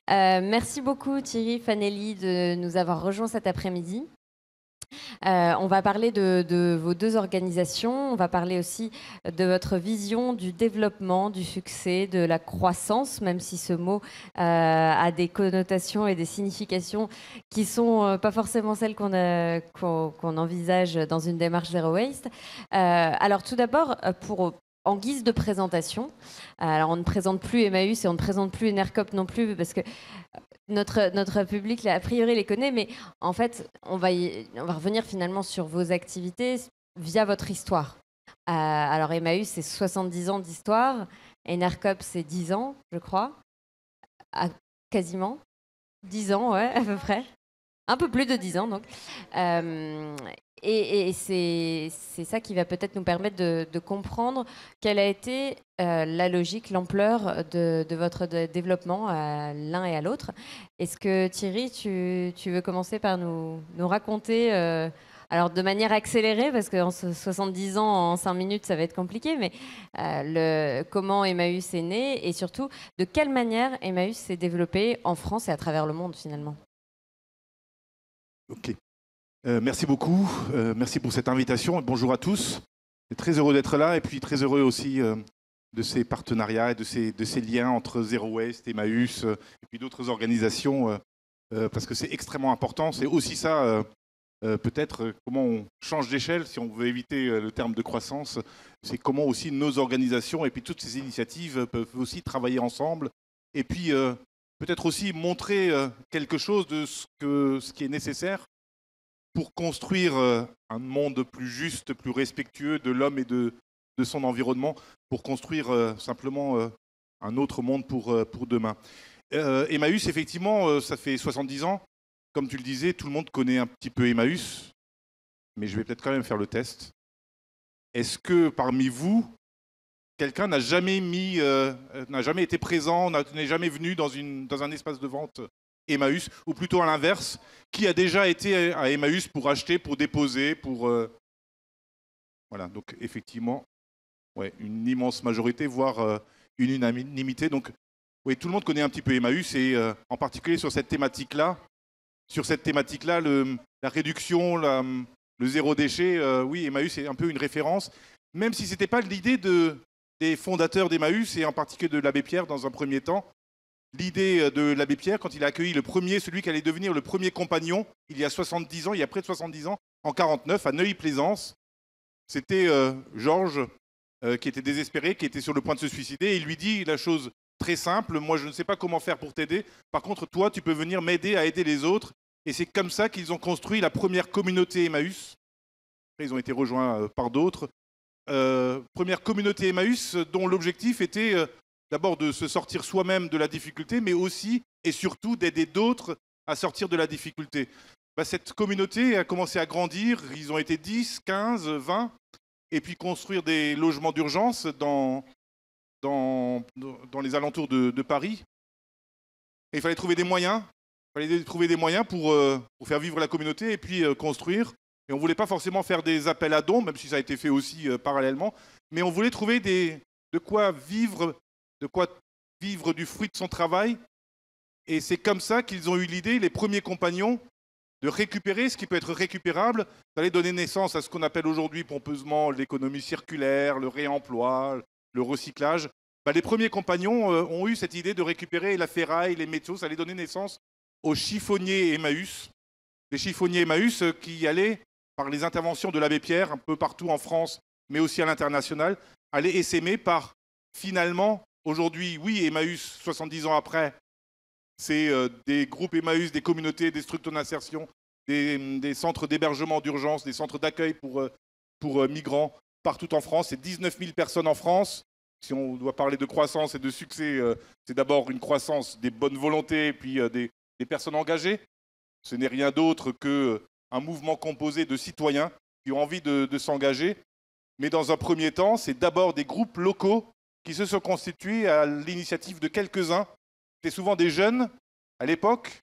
Merci beaucoup Thierry Fanelli de nous avoir rejoints cet après-midi. On va parler de vos deux organisations, on va parler aussi de votre vision du développement, du succès, de la croissance, même si ce mot a des connotations et des significations qui sont pas forcément celles qu'on envisage dans une démarche Zero Waste. Alors tout d'abord, en guise de présentation, alors on ne présente plus Emmaüs et on ne présente plus Enercop non plus parce que notre public, a priori, les connaît, mais en fait, on va revenir finalement sur vos activités via votre histoire. Alors, Emmaüs, c'est 70 ans d'histoire. Enercop, c'est 10 ans, je crois. Ah, quasiment. 10 ans, ouais, à peu près. Un peu plus de 10 ans, donc. Euh, et c'est ça qui va peut-être nous permettre de comprendre quelle a été la logique, l'ampleur de votre développement à l'un et à l'autre. Est-ce que Thierry, tu veux commencer par nous raconter, alors de manière accélérée, parce qu'en 70 ans, en 5 minutes, ça va être compliqué, mais comment Emmaüs est né et surtout de quelle manière Emmaüs s'est développé en France et à travers le monde finalement? Ok. Merci beaucoup. Merci pour cette invitation. Bonjour à tous. Je suis très heureux d'être là et puis très heureux aussi de ces partenariats et de ces liens entre Zero Waste, Emmaüs et puis d'autres organisations parce que c'est extrêmement important. C'est aussi ça, peut-être, comment on change d'échelle si on veut éviter le terme de croissance. C'est comment aussi nos organisations et puis toutes ces initiatives peuvent aussi travailler ensemble et puis peut-être aussi montrer quelque chose de ce qui est nécessaire pour construire un monde plus juste, plus respectueux de l'homme et de son environnement, pour construire simplement un autre monde pour demain. Emmaüs, effectivement, ça fait 70 ans. Comme tu le disais, tout le monde connaît un petit peu Emmaüs, mais je vais peut-être quand même faire le test. Est-ce que parmi vous, quelqu'un n'a jamais été présent, n'est jamais venu dans un espace de vente Emmaüs, ou plutôt à l'inverse, qui a déjà été à Emmaüs pour acheter, pour déposer, pour... Voilà, donc effectivement, ouais, une immense majorité, voire une unanimité. Donc, oui, tout le monde connaît un petit peu Emmaüs, et en particulier sur cette thématique-là. Sur cette thématique-là, la réduction, le zéro déchet, oui, Emmaüs est un peu une référence, même si ce n'était pas l'idée des fondateurs d'Emmaüs, et en particulier de l'abbé Pierre dans un premier temps. L'idée de l'abbé Pierre, quand il a accueilli celui qui allait devenir le premier compagnon, il y a 70 ans, il y a près de 70 ans, en 49, à Neuilly-Plaisance, c'était Georges qui était désespéré, qui était sur le point de se suicider, et il lui dit la chose très simple: moi je ne sais pas comment faire pour t'aider, par contre toi tu peux venir m'aider à aider les autres. Et c'est comme ça qu'ils ont construit la première communauté Emmaüs. Après, ils ont été rejoints par d'autres. Première communauté Emmaüs dont l'objectif était d'abord de se sortir soi-même de la difficulté, mais aussi et surtout d'aider d'autres à sortir de la difficulté. Cette communauté a commencé à grandir, ils ont été 10, 15, 20, et puis construire des logements d'urgence dans les alentours de Paris. Et il fallait trouver des moyens, pour faire vivre la communauté et puis construire. Et on ne voulait pas forcément faire des appels à dons, même si ça a été fait aussi parallèlement, mais on voulait trouver de quoi vivre du fruit de son travail. Et c'est comme ça qu'ils ont eu l'idée, les premiers compagnons, de récupérer ce qui peut être récupérable, d'aller donner naissance à ce qu'on appelle aujourd'hui pompeusement l'économie circulaire, le réemploi, le recyclage. Les premiers compagnons ont eu cette idée de récupérer la ferraille, les métaux. Ça allait donner naissance aux chiffonniers Emmaüs. Les chiffonniers Emmaüs qui allaient, par les interventions de l'abbé Pierre, un peu partout en France, mais aussi à l'international, allaient essaimer par, finalement, aujourd'hui, oui, Emmaüs, 70 ans après, c'est des groupes Emmaüs, des communautés, des structures d'insertion, des centres d'hébergement d'urgence, des centres d'accueil pour migrants partout en France. C'est 19 000 personnes en France. Si on doit parler de croissance et de succès, c'est d'abord une croissance des bonnes volontés et puis des personnes engagées. Ce n'est rien d'autre qu'un mouvement composé de citoyens qui ont envie de s'engager. Mais dans un premier temps, c'est d'abord des groupes locaux qui se sont constitués à l'initiative de quelques-uns. C'était souvent des jeunes, à l'époque,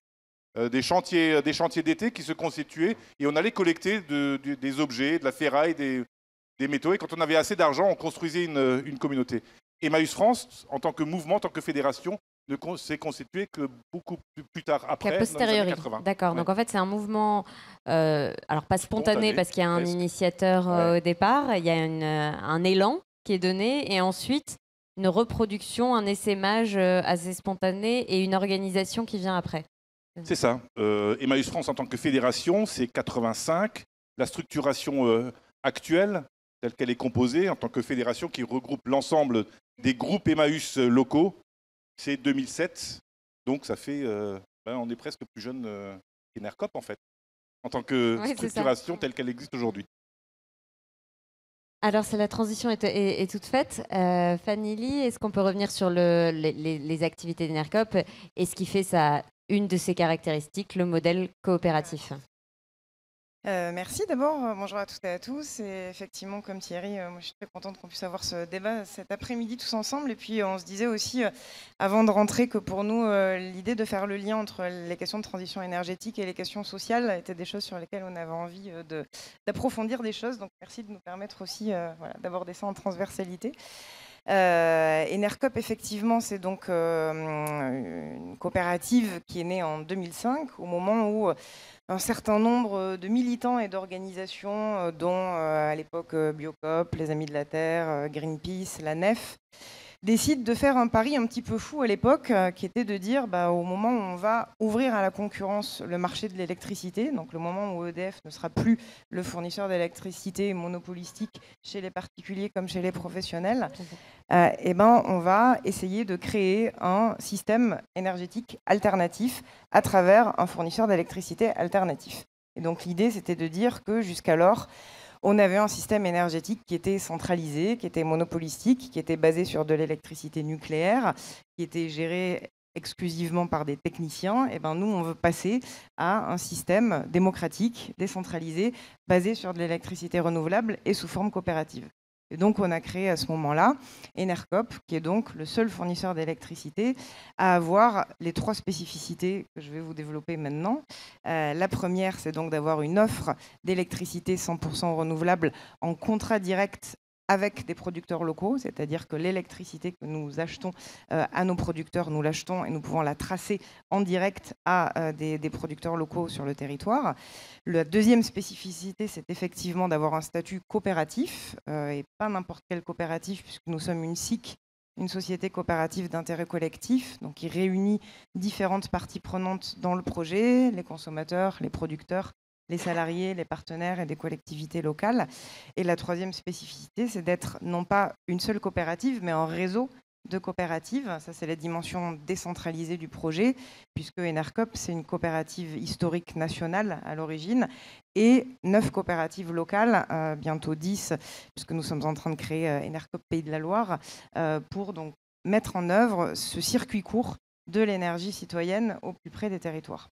des chantiers d'été qui se constituaient, et on allait collecter des objets, de la ferraille, des métaux, et quand on avait assez d'argent, on construisait une communauté. Emmaüs France, en tant que mouvement, en tant que fédération, ne s'est constitué que beaucoup plus tard, Qu'à après, dans les années posteriori. 80. D'accord. Ouais. Donc en fait, c'est un mouvement, alors pas spontané parce qu'il y a un presque. initiateur Ouais. au départ, il y a un élan qui est donné et ensuite une reproduction, un essaimage assez spontané et une organisation qui vient après. C'est ça. Emmaüs France en tant que fédération, c'est 85. La structuration actuelle, telle qu'elle est composée en tant que fédération qui regroupe l'ensemble des groupes Emmaüs locaux, c'est 2007. Donc ça fait, on est presque plus jeune qu'Enercop en fait, en tant que Oui, c'est ça. structuration telle qu'elle existe aujourd'hui. Alors, la transition est toute faite. Fanny Lee, est-ce qu'on peut revenir sur les activités d'Enercop et ce qui fait une de ses caractéristiques, le modèle coopératif? Merci d'abord, bonjour à toutes et à tous. Et effectivement, comme Thierry, moi, je suis très contente qu'on puisse avoir ce débat cet après-midi tous ensemble. Et puis, on se disait aussi, avant de rentrer, que pour nous, l'idée de faire le lien entre les questions de transition énergétique et les questions sociales étaient des choses sur lesquelles on avait envie d'approfondir des choses. Donc, merci de nous permettre aussi d'aborder ça en transversalité. Enercop, effectivement, c'est donc une coopérative qui est née en 2005, au moment où un certain nombre de militants et d'organisations, dont à l'époque Biocop, les Amis de la Terre, Greenpeace, la NEF, décident de faire un pari un petit peu fou à l'époque, qui était de dire, au moment où on va ouvrir à la concurrence le marché de l'électricité, donc le moment où EDF ne sera plus le fournisseur d'électricité monopolistique chez les particuliers comme chez les professionnels, on va essayer de créer un système énergétique alternatif à travers un fournisseur d'électricité alternatif. Et donc l'idée, c'était de dire que jusqu'alors, on avait un système énergétique qui était centralisé, qui était monopolistique, qui était basé sur de l'électricité nucléaire, qui était géré exclusivement par des techniciens. Et nous, on veut passer à un système démocratique, décentralisé, basé sur de l'électricité renouvelable et sous forme coopérative. Et donc, on a créé à ce moment-là Enercop, qui est donc le seul fournisseur d'électricité à avoir les 3 spécificités que je vais vous développer maintenant. La première, c'est donc d'avoir une offre d'électricité 100% renouvelable en contrat direct avec des producteurs locaux, c'est-à-dire que l'électricité que nous achetons à nos producteurs, nous l'achetons et nous pouvons la tracer en direct à des producteurs locaux sur le territoire. La deuxième spécificité, c'est effectivement d'avoir un statut coopératif, et pas n'importe quelle coopérative, puisque nous sommes une SIC, une société coopérative d'intérêt collectif, donc qui réunit différentes parties prenantes dans le projet, les consommateurs, les producteurs, les salariés, les partenaires et des collectivités locales. Et la troisième spécificité, c'est d'être non pas une seule coopérative, mais un réseau de coopératives. Ça, c'est la dimension décentralisée du projet, puisque Enercop, c'est une coopérative historique nationale à l'origine, et 9 coopératives locales, bientôt 10, puisque nous sommes en train de créer Enercop Pays de la Loire, pour donc mettre en œuvre ce circuit court de l'énergie citoyenne au plus près des territoires.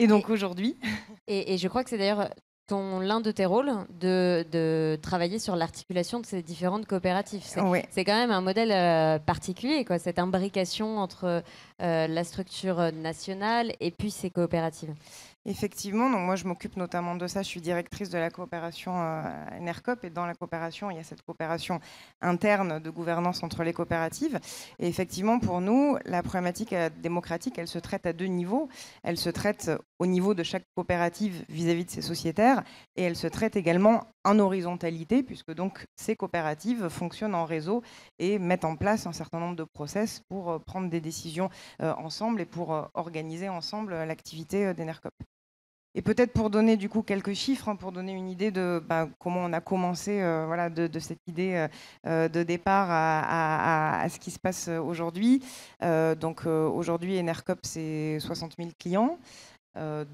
Et donc aujourd'hui... Et je crois que c'est d'ailleurs l'un de tes rôles de travailler sur l'articulation de ces différentes coopératives. C'est quand même un modèle particulier, quoi, cette imbrication entre la structure nationale et puis ces coopératives. Effectivement, donc moi je m'occupe notamment de ça, je suis directrice de la coopération Enercop, et dans la coopération, il y a cette coopération interne de gouvernance entre les coopératives. Et effectivement, pour nous, la problématique démocratique, elle se traite à 2 niveaux. Elle se traite au niveau de chaque coopérative vis-à-vis de ses sociétaires, et elle se traite également en horizontalité, puisque donc ces coopératives fonctionnent en réseau et mettent en place un certain nombre de process pour prendre des décisions ensemble et pour organiser ensemble l'activité d'Enercop. Et peut-être pour donner du coup quelques chiffres, pour donner une idée de comment on a commencé de cette idée de départ à ce qui se passe aujourd'hui. Aujourd'hui, Enercop, c'est 60 000 clients,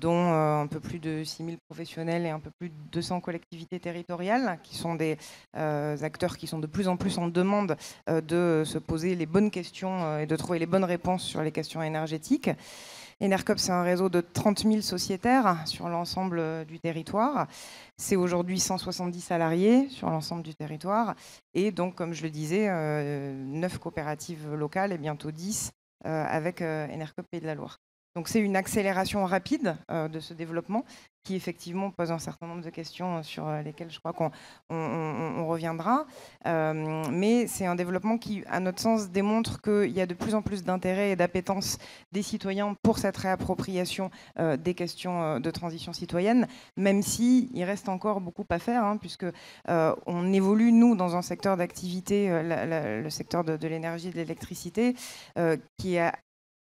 dont un peu plus de 6 000 professionnels et un peu plus de 200 collectivités territoriales, qui sont des acteurs qui sont de plus en plus en demande de se poser les bonnes questions et de trouver les bonnes réponses sur les questions énergétiques. Enercop, c'est un réseau de 30 000 sociétaires sur l'ensemble du territoire. C'est aujourd'hui 170 salariés sur l'ensemble du territoire. Et donc, comme je le disais, 9 coopératives locales et bientôt 10 avec Enercop Pays de la Loire. Donc c'est une accélération rapide de ce développement qui effectivement pose un certain nombre de questions sur lesquelles je crois qu'on reviendra. Mais c'est un développement qui, à notre sens, démontre qu'il y a de plus en plus d'intérêt et d'appétence des citoyens pour cette réappropriation des questions de transition citoyenne, même s'il reste encore beaucoup à faire, hein, puisque on évolue, nous, dans un secteur d'activité, le secteur de l'énergie et de l'électricité, qui est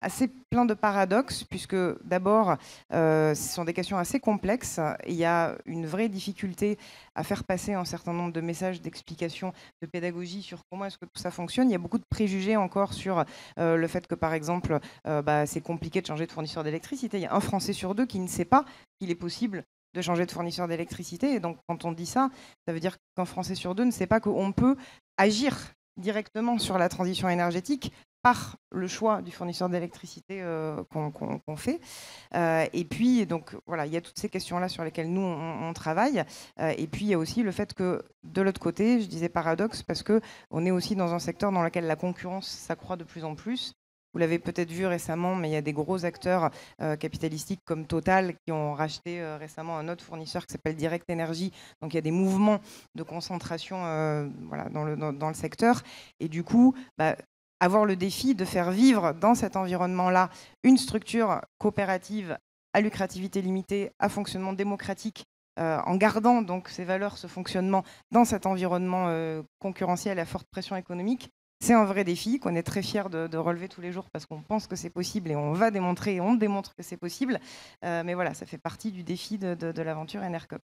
assez plein de paradoxes, puisque d'abord, ce sont des questions assez complexes. Il y a une vraie difficulté à faire passer un certain nombre de messages d'explication, de pédagogie sur comment est-ce que tout ça fonctionne. Il y a beaucoup de préjugés encore sur le fait que, par exemple, c'est compliqué de changer de fournisseur d'électricité. Il y a un Français sur deux qui ne sait pas qu'il est possible de changer de fournisseur d'électricité. Et donc, quand on dit ça, ça veut dire qu'un Français sur deux ne sait pas qu'on peut agir directement sur la transition énergétique par le choix du fournisseur d'électricité qu'on fait. Et puis, donc, voilà, il y a toutes ces questions-là sur lesquelles nous, on travaille. Et puis, il y a aussi le fait que, de l'autre côté, je disais paradoxe, parce qu'on est aussi dans un secteur dans lequel la concurrence s'accroît de plus en plus. Vous l'avez peut-être vu récemment, mais il y a des gros acteurs capitalistiques comme Total qui ont racheté récemment un autre fournisseur qui s'appelle Direct Energy. Donc, il y a des mouvements de concentration voilà, dans le secteur. Et du coup, avoir le défi de faire vivre dans cet environnement-là une structure coopérative à lucrativité limitée, à fonctionnement démocratique, en gardant donc ces valeurs, ce fonctionnement dans cet environnement concurrentiel à forte pression économique, c'est un vrai défi qu'on est très fiers de relever tous les jours parce qu'on pense que c'est possible et on va démontrer et on démontre que c'est possible. Mais voilà, ça fait partie du défi de l'aventure Enercop.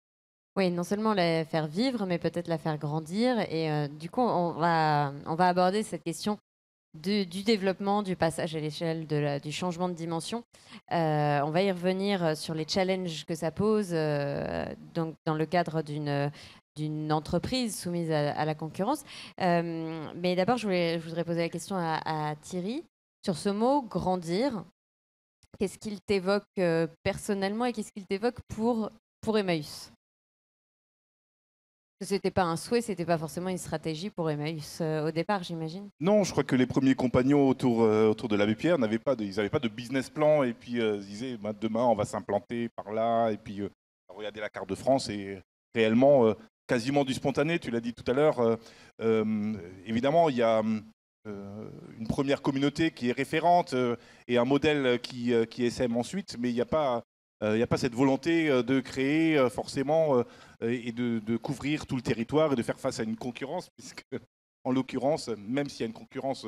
Oui, non seulement la faire vivre, mais peut-être la faire grandir. Et du coup, on va aborder cette question du développement, du passage à l'échelle du changement de dimension. On va y revenir sur les challenges que ça pose donc dans le cadre d'une entreprise soumise à la concurrence. Mais d'abord, je voudrais poser la question à Thierry sur ce mot « grandir ». Qu'est-ce qu'il t'évoque personnellement et qu'est-ce qu'il t'évoque pour Emmaüs ? Ce n'était pas un souhait, ce n'était pas forcément une stratégie pour Emmaüs au départ, j'imagine. Non, je crois que les premiers compagnons autour de l'abbé Pierre n'avaient pas de business plan et puis ils disaient demain on va s'implanter par là et puis regardez la carte de France et réellement quasiment du spontané, tu l'as dit tout à l'heure. Évidemment, il y a une première communauté qui est référente et un modèle qui essaime ensuite, mais il n'y a pas cette volonté de créer forcément et de couvrir tout le territoire et de faire face à une concurrence, puisque en l'occurrence, même s'il y a une concurrence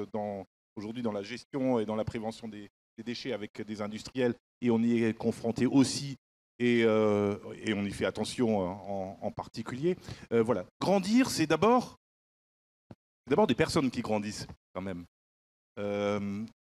aujourd'hui dans la gestion et dans la prévention des déchets avec des industriels, et on y est confronté aussi, et on y fait attention en particulier. Voilà. Grandir, c'est d'abord des personnes qui grandissent quand même.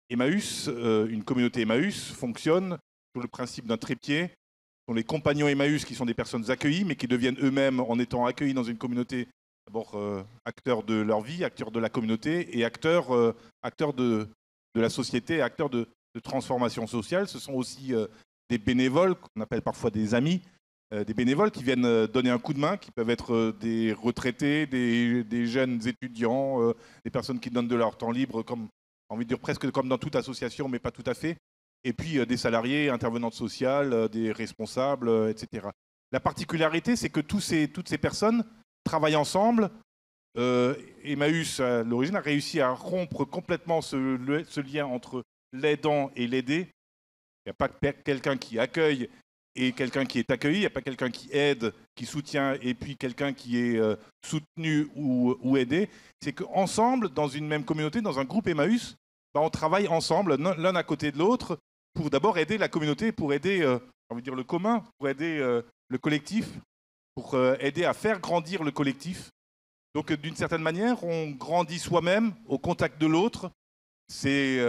Emmaüs, une communauté Emmaüs fonctionne sur le principe d'un trépied. Ce sont les compagnons Emmaüs qui sont des personnes accueillies, mais qui deviennent eux-mêmes, en étant accueillis dans une communauté, d'abord acteurs de leur vie, acteurs de la communauté et acteurs de la société, acteurs de transformation sociale. Ce sont aussi des bénévoles, qu'on appelle parfois des amis, des bénévoles qui viennent donner un coup de main, qui peuvent être des retraités, des jeunes étudiants, des personnes qui donnent de leur temps libre, comme, envie de dire presque comme dans toute association, mais pas tout à fait. Et puis des salariés, intervenantes sociales, des responsables, etc. La particularité, c'est que toutes ces personnes travaillent ensemble. Emmaüs, à l'origine, a réussi à rompre complètement ce lien entre l'aidant et l'aidé. Il n'y a pas quelqu'un qui accueille et quelqu'un qui est accueilli. Il n'y a pas quelqu'un qui aide, qui soutient, et puis quelqu'un qui est soutenu ou aidé. C'est qu'ensemble, dans une même communauté, dans un groupe Emmaüs, on travaille ensemble, l'un à côté de l'autre, pour d'abord aider la communauté, pour aider le commun, pour aider le collectif, pour aider à faire grandir le collectif. Donc d'une certaine manière, on grandit soi-même au contact de l'autre. C'est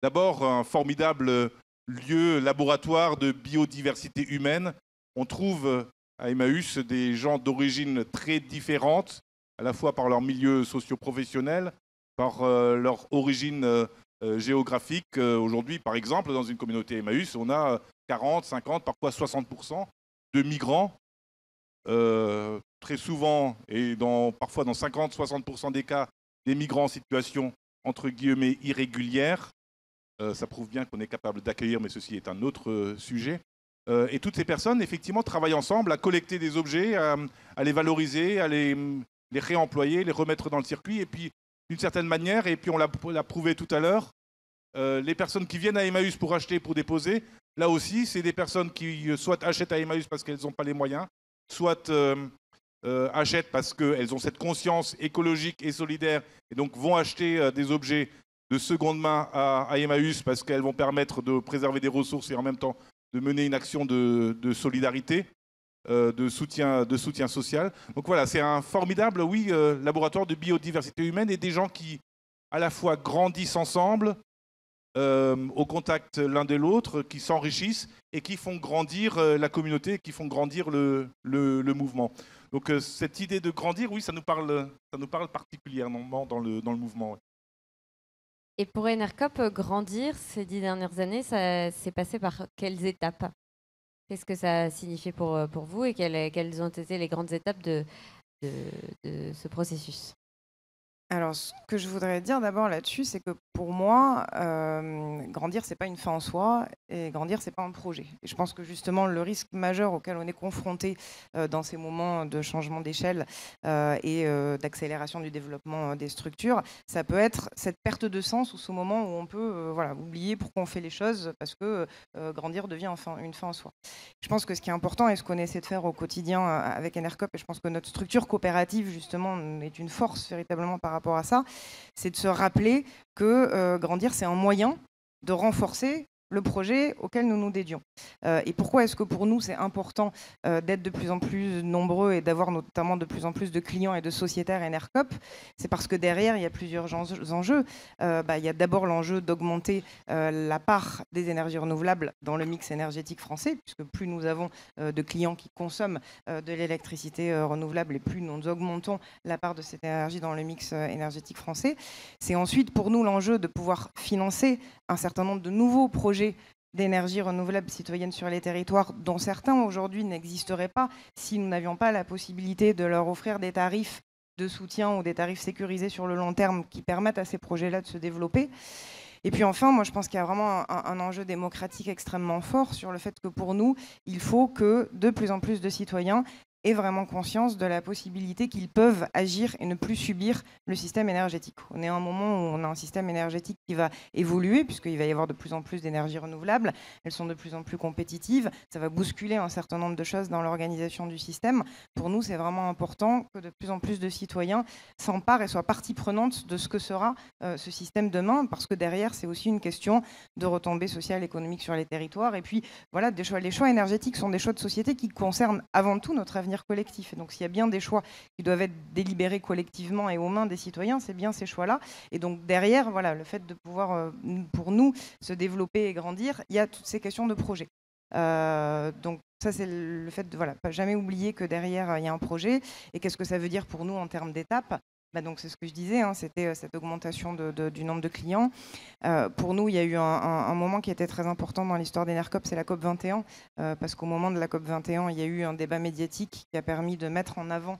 d'abord un formidable lieu, laboratoire de biodiversité humaine. On trouve à Emmaüs des gens d'origine très différentes, à la fois par leur milieu socio-professionnel, par leur origine géographique. Aujourd'hui, par exemple, dans une communauté Emmaüs, on a 40, 50, parfois 60% de migrants, très souvent, et parfois dans 50-60% des cas, des migrants en situation, entre guillemets, irrégulière. Ça prouve bien qu'on est capable d'accueillir, mais ceci est un autre sujet. Et toutes ces personnes, effectivement, travaillent ensemble à collecter des objets, à les valoriser, à les réemployer, les remettre dans le circuit. Et puis, d'une certaine manière, et puis on l'a prouvé tout à l'heure, les personnes qui viennent à Emmaüs pour acheter, pour déposer, là aussi, c'est des personnes qui soit achètent à Emmaüs parce qu'elles n'ont pas les moyens, soit achètent parce qu'elles ont cette conscience écologique et solidaire, et donc vont acheter des objets de seconde main à Emmaüs parce qu'elles vont permettre de préserver des ressources et en même temps de mener une action de solidarité, de soutien social. Donc voilà, c'est un formidable, oui, laboratoire de biodiversité humaine et des gens qui, à la fois, grandissent ensemble, au contact l'un de l'autre, qui s'enrichissent et qui font grandir la communauté, qui font grandir le mouvement. Donc cette idée de grandir, oui, ça nous parle particulièrement dans le mouvement. Ouais. Et pour Enercop, grandir ces 10 dernières années, ça s'est passé par quelles étapes? Qu'est-ce que ça a signifié pour vous et quelles ont été les grandes étapes de ce processus? Alors, ce que je voudrais dire d'abord là-dessus, c'est que pour moi, grandir, c'est pas une fin en soi, et grandir, c'est pas un projet. Et je pense que justement, le risque majeur auquel on est confronté dans ces moments de changement d'échelle et d'accélération du développement des structures, ça peut être cette perte de sens ou ce moment où on peut oublier pourquoi on fait les choses parce que grandir devient enfin une fin en soi. Je pense que ce qui est important et ce qu'on essaie de faire au quotidien avec Enercop, et je pense que notre structure coopérative, justement, est une force véritablement par rapport à ça, c'est de se rappeler que grandir, c'est un moyen de renforcer le projet auquel nous nous dédions. Et pourquoi est-ce que pour nous, c'est important d'être de plus en plus nombreux et d'avoir notamment de plus en plus de clients et de sociétaires Enercop? C'est parce que derrière, il y a plusieurs enjeux. Il y a d'abord l'enjeu d'augmenter la part des énergies renouvelables dans le mix énergétique français, puisque plus nous avons de clients qui consomment de l'électricité renouvelable et plus nous augmentons la part de cette énergie dans le mix énergétique français. C'est ensuite pour nous l'enjeu de pouvoir financer un certain nombre de nouveaux projets d'énergie renouvelable citoyenne sur les territoires, dont certains aujourd'hui n'existeraient pas si nous n'avions pas la possibilité de leur offrir des tarifs de soutien ou des tarifs sécurisés sur le long terme qui permettent à ces projets-là de se développer. Et puis enfin, moi je pense qu'il y a vraiment un enjeu démocratique extrêmement fort sur le fait que pour nous, il faut que de plus en plus de citoyens aient vraiment conscience de la possibilité qu'ils peuvent agir et ne plus subir le système énergétique. On est à un moment où on a un système énergétique qui va évoluer, puisqu'il va y avoir de plus en plus d'énergies renouvelables, elles sont de plus en plus compétitives, ça va bousculer un certain nombre de choses dans l'organisation du système. Pour nous, c'est vraiment important que de plus en plus de citoyens s'emparent et soient partie prenante de ce que sera ce système demain, parce que derrière, c'est aussi une question de retombées sociales, économiques sur les territoires. Et puis, voilà, les choix énergétiques sont des choix de société qui concernent avant tout notre avenir collectif. Et donc, s'il y a bien des choix qui doivent être délibérés collectivement et aux mains des citoyens, c'est bien ces choix-là. Et donc, derrière, voilà, le fait de pouvoir, pour nous, se développer et grandir, il y a toutes ces questions de projet. Donc, ça, c'est le fait de pas jamais oublier que derrière, il y a un projet. Et qu'est-ce que ça veut dire pour nous en termes d'étapes? Donc, c'est ce que je disais, c'était cette augmentation du nombre de clients. Pour nous, il y a eu un moment qui était très important dans l'histoire d'Enercop, c'est la COP 21, parce qu'au moment de la COP 21, il y a eu un débat médiatique qui a permis de mettre en avant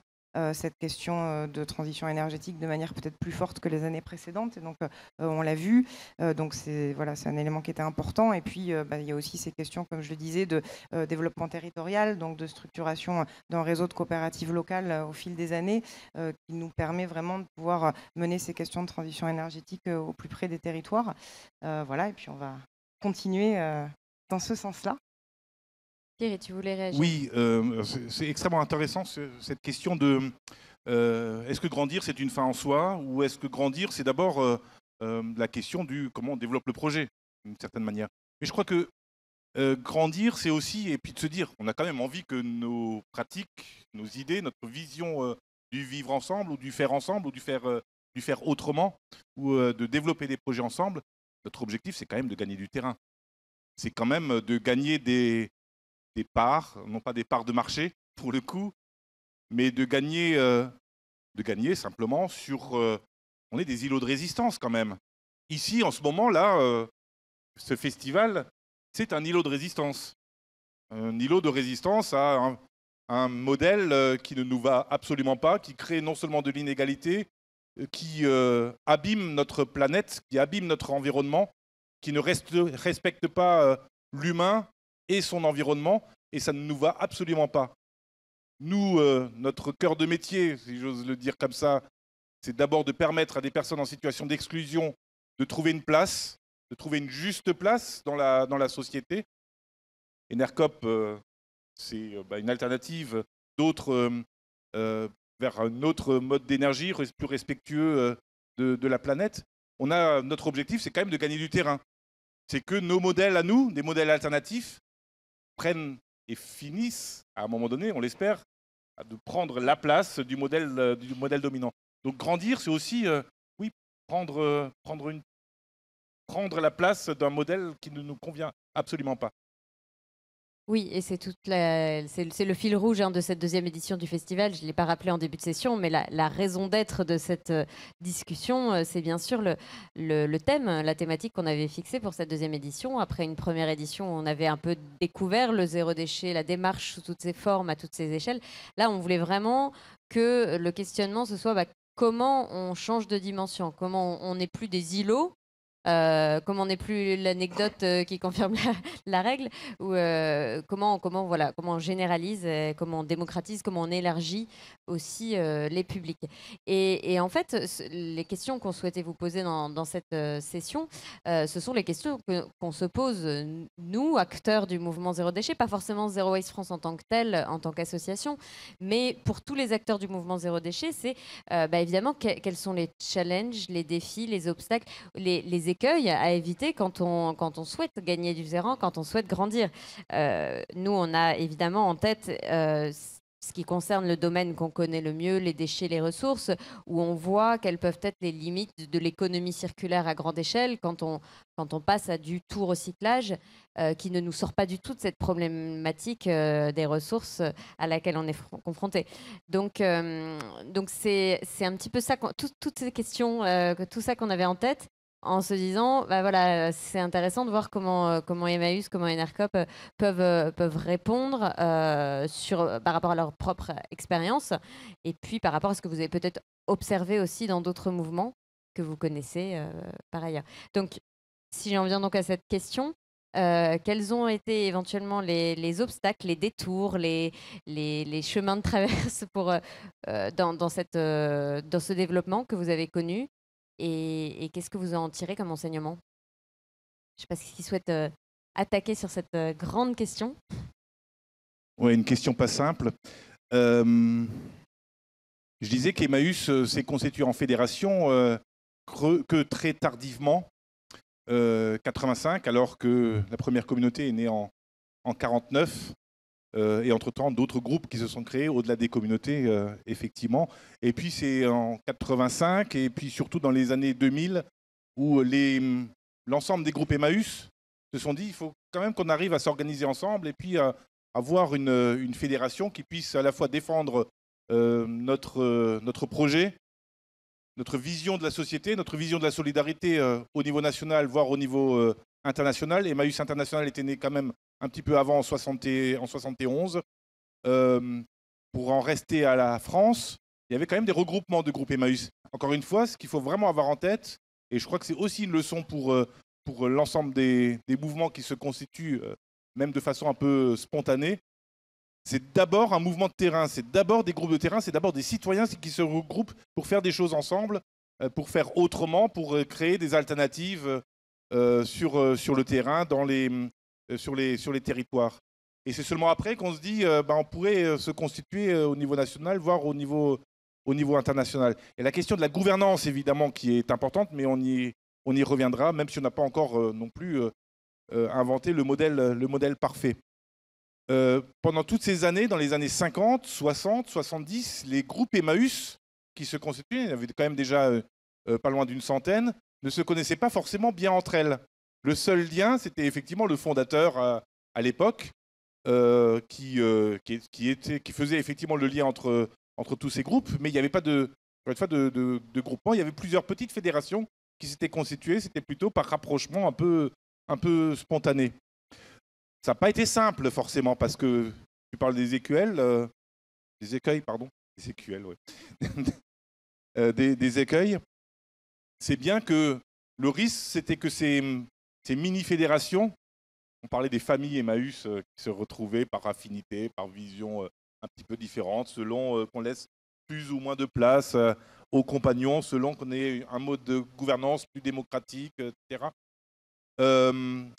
cette question de transition énergétique de manière peut-être plus forte que les années précédentes. Et donc, on l'a vu. Donc, c'est un élément qui était important. Et puis, il y a aussi ces questions, comme je le disais, de développement territorial, donc de structuration d'un réseau de coopératives locales au fil des années, qui nous permet vraiment de pouvoir mener ces questions de transition énergétique au plus près des territoires. Et puis, on va continuer dans ce sens-là. Thierry, tu voulais réagir? Oui, c'est extrêmement intéressant cette question de est-ce que grandir c'est une fin en soi ou est-ce que grandir c'est d'abord la question du comment on développe le projet d'une certaine manière. Mais je crois que grandir c'est aussi et puis de se dire on a quand même envie que nos pratiques, nos idées, notre vision du vivre ensemble ou du faire ensemble ou du faire autrement ou de développer des projets ensemble. Notre objectif c'est quand même de gagner du terrain. C'est quand même de gagner des parts, non pas des parts de marché pour le coup, mais de gagner simplement sur... on est des îlots de résistance quand même. Ici, en ce moment-là, ce festival, c'est un îlot de résistance. Un îlot de résistance à un modèle qui ne nous va absolument pas, qui crée non seulement de l'inégalité, qui abîme notre planète, qui abîme notre environnement, qui ne respectent pas l'humain et son environnement, et ça ne nous va absolument pas. Nous, notre cœur de métier, si j'ose le dire comme ça, c'est d'abord de permettre à des personnes en situation d'exclusion de trouver une place, de trouver une juste place dans la société. Enercop, c'est une alternative d'autres vers un autre mode d'énergie plus respectueux de la planète. Notre objectif, c'est quand même de gagner du terrain. C'est que nos modèles à nous, des modèles alternatifs, prennent et finissent, à un moment donné, on l'espère, de prendre la place du modèle dominant. Donc grandir, c'est aussi prendre la place d'un modèle qui ne nous convient absolument pas. Oui, et c'est le fil rouge de cette deuxième édition du festival. Je ne l'ai pas rappelé en début de session, mais la raison d'être de cette discussion, c'est bien sûr le thème, la thématique qu'on avait fixée pour cette deuxième édition. Après une première édition, on avait un peu découvert le zéro déchet, la démarche sous toutes ses formes, à toutes ses échelles. Là, on voulait vraiment que le questionnement, ce soit comment on change de dimension, comment on n'est plus des îlots, comment on n'est plus l'anecdote qui confirme la règle, ou comment on généralise, comment on démocratise, comment on élargit aussi les publics. Et en fait, les questions qu'on souhaitait vous poser dans cette session, ce sont les questions qu'on se pose, nous, acteurs du mouvement Zéro Déchet, pas forcément Zero Waste France en tant que tel, en tant qu'association, mais pour tous les acteurs du mouvement Zéro Déchet, c'est évidemment quels sont les challenges, les défis, les obstacles, les écueils à éviter quand on souhaite gagner du terrain, quand on souhaite grandir. Nous, on a évidemment en tête ce qui concerne le domaine qu'on connaît le mieux, les déchets, les ressources, où on voit quelles peuvent être les limites de l'économie circulaire à grande échelle quand on passe à du tout recyclage, qui ne nous sort pas du tout de cette problématique des ressources à laquelle on est confronté. Donc c'est un petit peu ça, toutes ces questions, tout ça qu'on avait en tête, en se disant, c'est intéressant de voir comment Emmaüs, comment Enercop peuvent répondre par rapport à leur propre expérience, et puis par rapport à ce que vous avez peut-être observé aussi dans d'autres mouvements que vous connaissez par ailleurs. Donc, si j'en viens donc à cette question, quels ont été éventuellement les obstacles, les détours, les chemins de traverse dans ce développement que vous avez connu, et qu'est-ce que vous en tirez comme enseignement? Je ne sais pas qui souhaite attaquer sur cette grande question. Oui, une question pas simple. Je disais qu'Emmaüs s'est constitué en fédération que très tardivement, 85, alors que la première communauté est née en 49. Et entre-temps, d'autres groupes qui se sont créés au-delà des communautés, effectivement. Et puis c'est en 85, et puis surtout dans les années 2000, où l'ensemble des groupes Emmaüs se sont dit il faut quand même qu'on arrive à s'organiser ensemble et puis à avoir une fédération qui puisse à la fois défendre notre projet, notre vision de la société, notre vision de la solidarité au niveau national, voire au niveau international. Emmaüs International était né quand même un petit peu avant, en 71. Pour en rester à la France, il y avait quand même des regroupements de groupes Emmaüs. Encore une fois, ce qu'il faut vraiment avoir en tête, et je crois que c'est aussi une leçon pour l'ensemble des mouvements qui se constituent, même de façon un peu spontanée, c'est d'abord un mouvement de terrain, c'est d'abord des groupes de terrain, c'est d'abord des citoyens qui se regroupent pour faire des choses ensemble, pour faire autrement, pour créer des alternatives sur le terrain, sur les territoires. Et c'est seulement après qu'on se dit on pourrait se constituer au niveau national, voire au niveau international. Et la question de la gouvernance, évidemment, qui est importante, mais on y reviendra, même si on n'a pas encore non plus inventé le modèle parfait. Pendant toutes ces années, dans les années 50, 60, 70, les groupes Emmaüs qui se constituaient, il y avait quand même déjà pas loin d'une centaine, ne se connaissaient pas forcément bien entre elles. Le seul lien, c'était effectivement le fondateur à l'époque, qui faisait effectivement le lien entre tous ces groupes, mais il n'y avait pas de groupement, il y avait plusieurs petites fédérations qui s'étaient constituées, c'était plutôt par rapprochement un peu spontané. Ça n'a pas été simple forcément, parce que tu parles des écueils, des écueils. C'est bien que le risque, c'était que ces ces mini-fédérations. On parlait des familles Emmaüs qui se retrouvaient par affinité, par vision un petit peu différente, selon qu'on laisse plus ou moins de place aux compagnons, selon qu'on ait un mode de gouvernance plus démocratique, etc. Il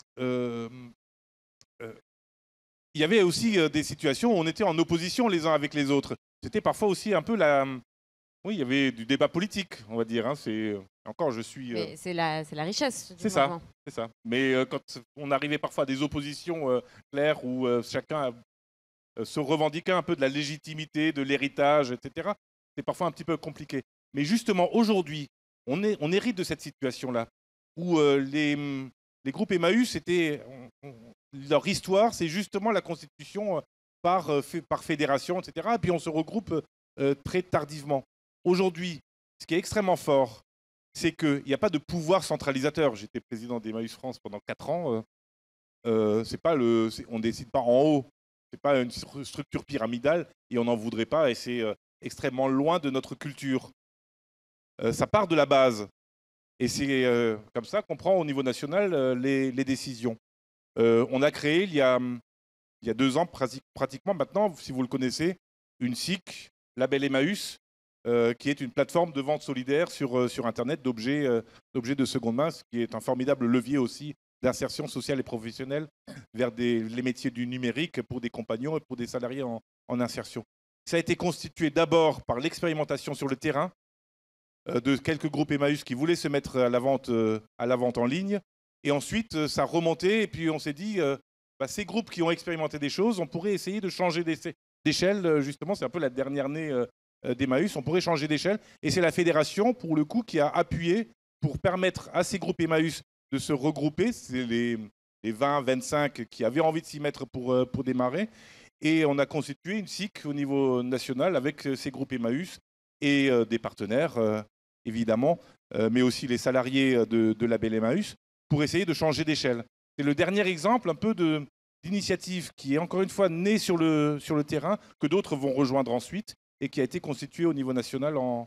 y avait aussi des situations où on était en opposition les uns avec les autres. C'était parfois aussi un peu la... Oui, il y avait du débat politique, on va dire. Hein. Encore, je suis... Mais c'est la richesse du C'est ça, mouvement. c'est ça. Mais quand on arrivait parfois à des oppositions claires où chacun se revendiquait un peu de la légitimité, de l'héritage, etc., c'est parfois un petit peu compliqué. Mais justement, aujourd'hui, on hérite de cette situation-là, où les groupes Emmaüs, leur histoire, c'est justement la constitution par fédération, etc. Et puis on se regroupe très tardivement. Aujourd'hui, ce qui est extrêmement fort, c'est qu'il n'y a pas de pouvoir centralisateur. J'étais président d'Emmaüs France pendant 4 ans. On ne décide pas en haut. Ce n'est pas une structure pyramidale et on n'en voudrait pas. Et c'est extrêmement loin de notre culture. Ça part de la base. Et c'est comme ça qu'on prend au niveau national les décisions. On a créé il y a 2 ans, pratiquement maintenant, si vous le connaissez, une SIC, Label Emmaüs, qui est une plateforme de vente solidaire sur Internet d'objets de seconde main, ce qui est un formidable levier aussi d'insertion sociale et professionnelle vers les métiers du numérique pour des compagnons et pour des salariés en insertion. Ça a été constitué d'abord par l'expérimentation sur le terrain de quelques groupes Emmaüs qui voulaient se mettre à la vente en ligne. Et ensuite, ça a remonté et puis on s'est dit, ces groupes qui ont expérimenté des choses, on pourrait essayer de changer d'échelle. Justement, c'est un peu la dernière née d'Emmaüs, on pourrait changer d'échelle. Et c'est la fédération, pour le coup, qui a appuyé pour permettre à ces groupes Emmaüs de se regrouper. C'est les 20, 25 qui avaient envie de s'y mettre pour démarrer. Et on a constitué une SIC au niveau national avec ces groupes Emmaüs et des partenaires, évidemment, mais aussi les salariés de Label Emmaüs, pour essayer de changer d'échelle. C'est le dernier exemple un peu d'initiative qui est encore une fois née sur le terrain, que d'autres vont rejoindre ensuite, et qui a été constituée au niveau national en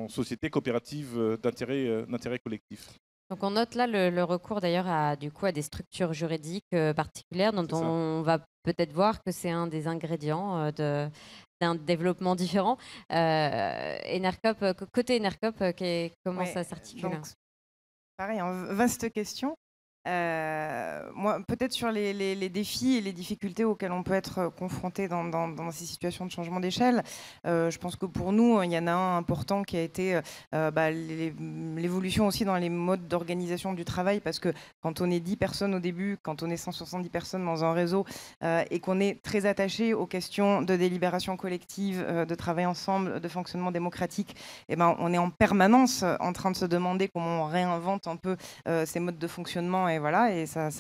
société coopérative d'intérêt collectif. Donc on note là le recours d'ailleurs à des structures juridiques particulières dont on va peut-être voir que c'est un des ingrédients d'un développement différent. Côté Enercop, comment ça s'articule? Pareil, vaste question. Moi, peut-être sur les défis et les difficultés auxquels on peut être confronté dans ces situations de changement d'échelle, je pense que pour nous, il y en a un important qui a été l'évolution aussi dans les modes d'organisation du travail, parce que quand on est 10 personnes au début, quand on est 170 personnes dans un réseau et qu'on est très attaché aux questions de délibération collective, de travail ensemble, de fonctionnement démocratique, on est en permanence en train de se demander comment on réinvente un peu ces modes de fonctionnement. Et voilà, et ça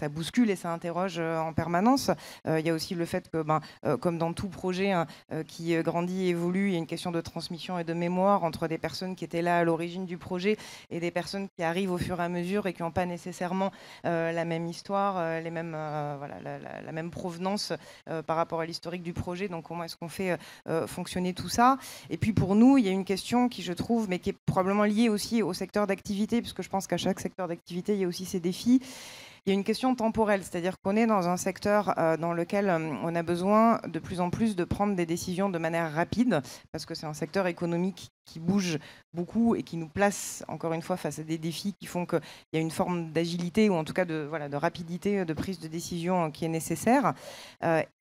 bouscule et ça interroge en permanence. Il y a aussi le fait que, comme dans tout projet qui grandit et évolue, il y a une question de transmission et de mémoire entre des personnes qui étaient là à l'origine du projet et des personnes qui arrivent au fur et à mesure et qui n'ont pas nécessairement la même histoire, la même provenance par rapport à l'historique du projet. Donc comment est-ce qu'on fait fonctionner tout ça? Et puis pour nous, il y a une question qui, je trouve, mais qui est probablement liée aussi au secteur d'activité, puisque je pense qu'à chaque secteur d'activité, il y a aussi ces défis. Il y a une question temporelle, c'est-à-dire qu'on est dans un secteur dans lequel on a besoin de plus en plus de prendre des décisions de manière rapide, parce que c'est un secteur économique qui bouge beaucoup et qui nous place, encore une fois, face à des défis qui font qu'il y a une forme d'agilité ou en tout cas de rapidité de prise de décision qui est nécessaire.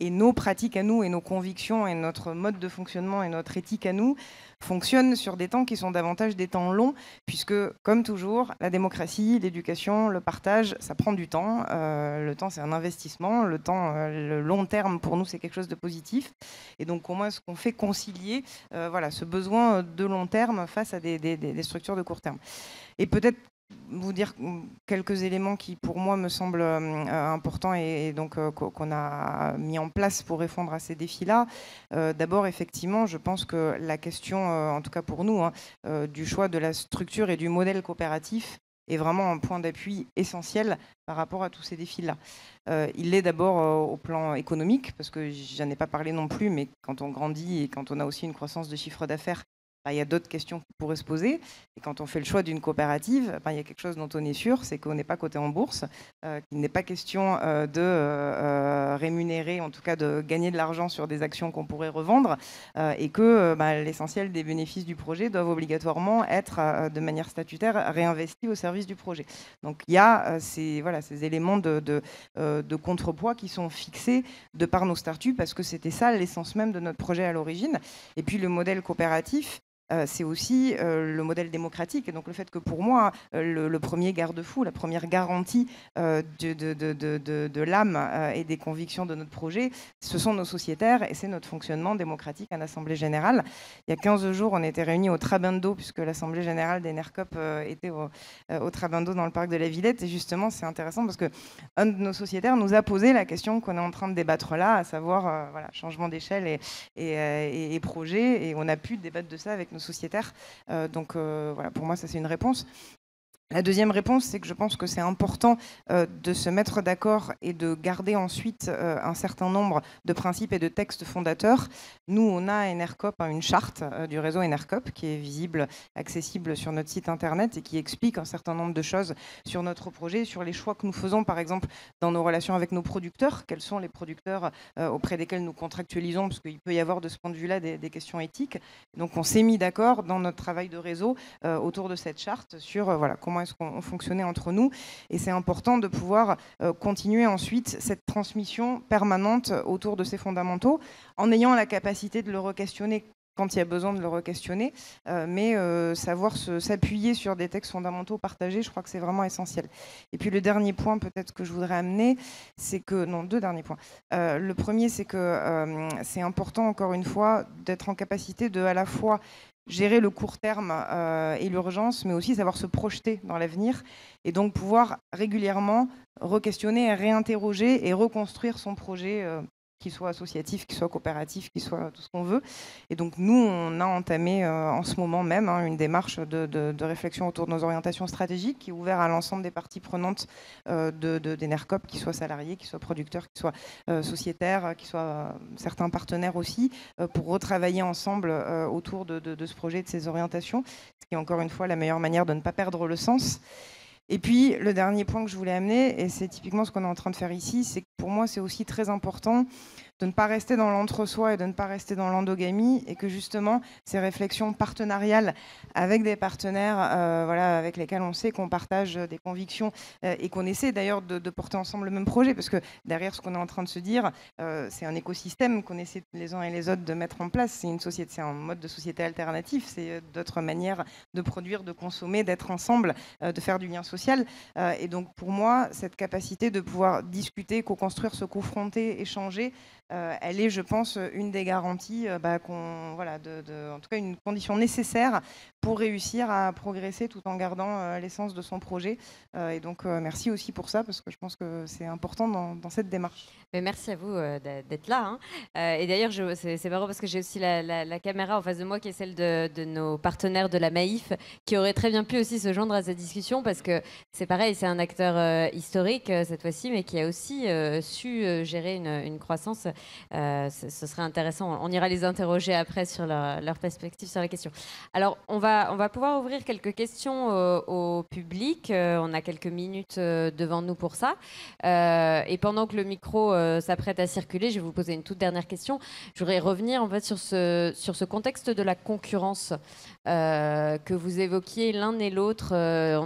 Et nos pratiques à nous et nos convictions et notre mode de fonctionnement et notre éthique à nous fonctionnent sur des temps qui sont davantage des temps longs, puisque, comme toujours, la démocratie, l'éducation, le partage, ça prend du temps. Le temps, c'est un investissement. Le long terme, pour nous, c'est quelque chose de positif. Et donc, comment est-ce qu'on fait concilier ce besoin de long terme face à des structures de court terme? Et peut-être vous dire quelques éléments qui, pour moi, me semblent importants et donc qu'on a mis en place pour répondre à ces défis-là. D'abord, effectivement, je pense que la question, en tout cas pour nous, du choix de la structure et du modèle coopératif est vraiment un point d'appui essentiel par rapport à tous ces défis-là. Il l'est d'abord au plan économique, parce que j'en ai pas parlé non plus, mais quand on grandit et quand on a aussi une croissance de chiffre d'affaires il y a d'autres questions qui pourraient se poser. Et quand on fait le choix d'une coopérative, il y a quelque chose dont on est sûr, c'est qu'on n'est pas coté en bourse, qu'il n'est pas question de rémunérer, en tout cas de gagner de l'argent sur des actions qu'on pourrait revendre, et que l'essentiel des bénéfices du projet doivent obligatoirement être de manière statutaire réinvestis au service du projet. Donc il y a ces éléments de contrepoids qui sont fixés de par nos statuts, parce que c'était ça l'essence même de notre projet à l'origine. Et puis le modèle coopératif, c'est aussi le modèle démocratique. Et donc le fait que pour moi, le premier garde-fou, la première garantie de l'âme et des convictions de notre projet, ce sont nos sociétaires et c'est notre fonctionnement démocratique en Assemblée Générale. Il y a 15 jours, on était réunis au Trabendo, puisque l'Assemblée Générale d'Enercop était au Trabendo dans le parc de la Villette. Et justement, c'est intéressant parce qu'un de nos sociétaires nous a posé la question qu'on est en train de débattre là, à savoir changement d'échelle et projet. Et on a pu débattre de ça avec nos sociétaires. Donc pour moi, ça c'est une réponse. La deuxième réponse, c'est que je pense que c'est important de se mettre d'accord et de garder ensuite un certain nombre de principes et de textes fondateurs. Nous, on a à Enercop une charte du réseau Enercop qui est visible, accessible sur notre site internet et qui explique un certain nombre de choses sur notre projet, sur les choix que nous faisons, par exemple, dans nos relations avec nos producteurs. Quels sont les producteurs auprès desquels nous contractualisons, parce qu'il peut y avoir de ce point de vue-là des questions éthiques. Donc, on s'est mis d'accord dans notre travail de réseau autour de cette charte sur comment est-ce qu'on fonctionnait entre nous. Et c'est important de pouvoir continuer ensuite cette transmission permanente autour de ces fondamentaux, en ayant la capacité de le re-questionner quand il y a besoin de le re-questionner, mais savoir s'appuyer sur des textes fondamentaux partagés, je crois que c'est vraiment essentiel. Et puis le dernier point peut-être que je voudrais amener, c'est que, non, deux derniers points. Le premier, c'est que c'est important, encore une fois, d'être en capacité de à la fois gérer le court terme et l'urgence, mais aussi savoir se projeter dans l'avenir et donc pouvoir régulièrement re-questionner, réinterroger et reconstruire son projet, qu'il soit associatif, qu'il soit coopératif, qu'il soit tout ce qu'on veut. Et donc nous, on a entamé en ce moment même une démarche de réflexion autour de nos orientations stratégiques qui est ouverte à l'ensemble des parties prenantes d'Enercop, qu'ils soient salariés, qu'ils soient producteurs, qu'ils soient sociétaires, qu'ils soient certains partenaires aussi, pour retravailler ensemble autour de ce projet, de ces orientations, ce qui est encore une fois la meilleure manière de ne pas perdre le sens. Et puis, le dernier point que je voulais amener, et c'est typiquement ce qu'on est en train de faire ici, c'est que pour moi, c'est aussi très important de ne pas rester dans l'entre-soi et de ne pas rester dans l'endogamie, et que justement, ces réflexions partenariales avec des partenaires avec lesquels on sait qu'on partage des convictions et qu'on essaie d'ailleurs de porter ensemble le même projet, parce que derrière ce qu'on est en train de se dire, c'est un écosystème qu'on essaie les uns et les autres de mettre en place. C'est une société, c'est un mode de société alternatif, c'est d'autres manières de produire, de consommer, d'être ensemble, de faire du lien social. Et donc pour moi, cette capacité de pouvoir discuter, co-construire, se confronter, échanger, elle est, je pense, une des garanties, en tout cas une condition nécessaire pour réussir à progresser tout en gardant l'essence de son projet. Et donc merci aussi pour ça, parce que je pense que c'est important dans cette démarche. Mais merci à vous d'être là. Et d'ailleurs, c'est marrant parce que j'ai aussi la caméra en face de moi qui est celle de nos partenaires de la Maïf, qui aurait très bien pu aussi se joindre à cette discussion, parce que c'est pareil, c'est un acteur historique cette fois-ci, mais qui a aussi su gérer une croissance. Ce serait intéressant. On ira les interroger après sur leur perspective sur la question. Alors, on va pouvoir ouvrir quelques questions au public. On a quelques minutes devant nous pour ça. Et pendant que le micro s'apprête à circuler, je vais vous poser une toute dernière question. Je voudrais revenir en fait sur ce contexte de la concurrence que vous évoquiez l'un et l'autre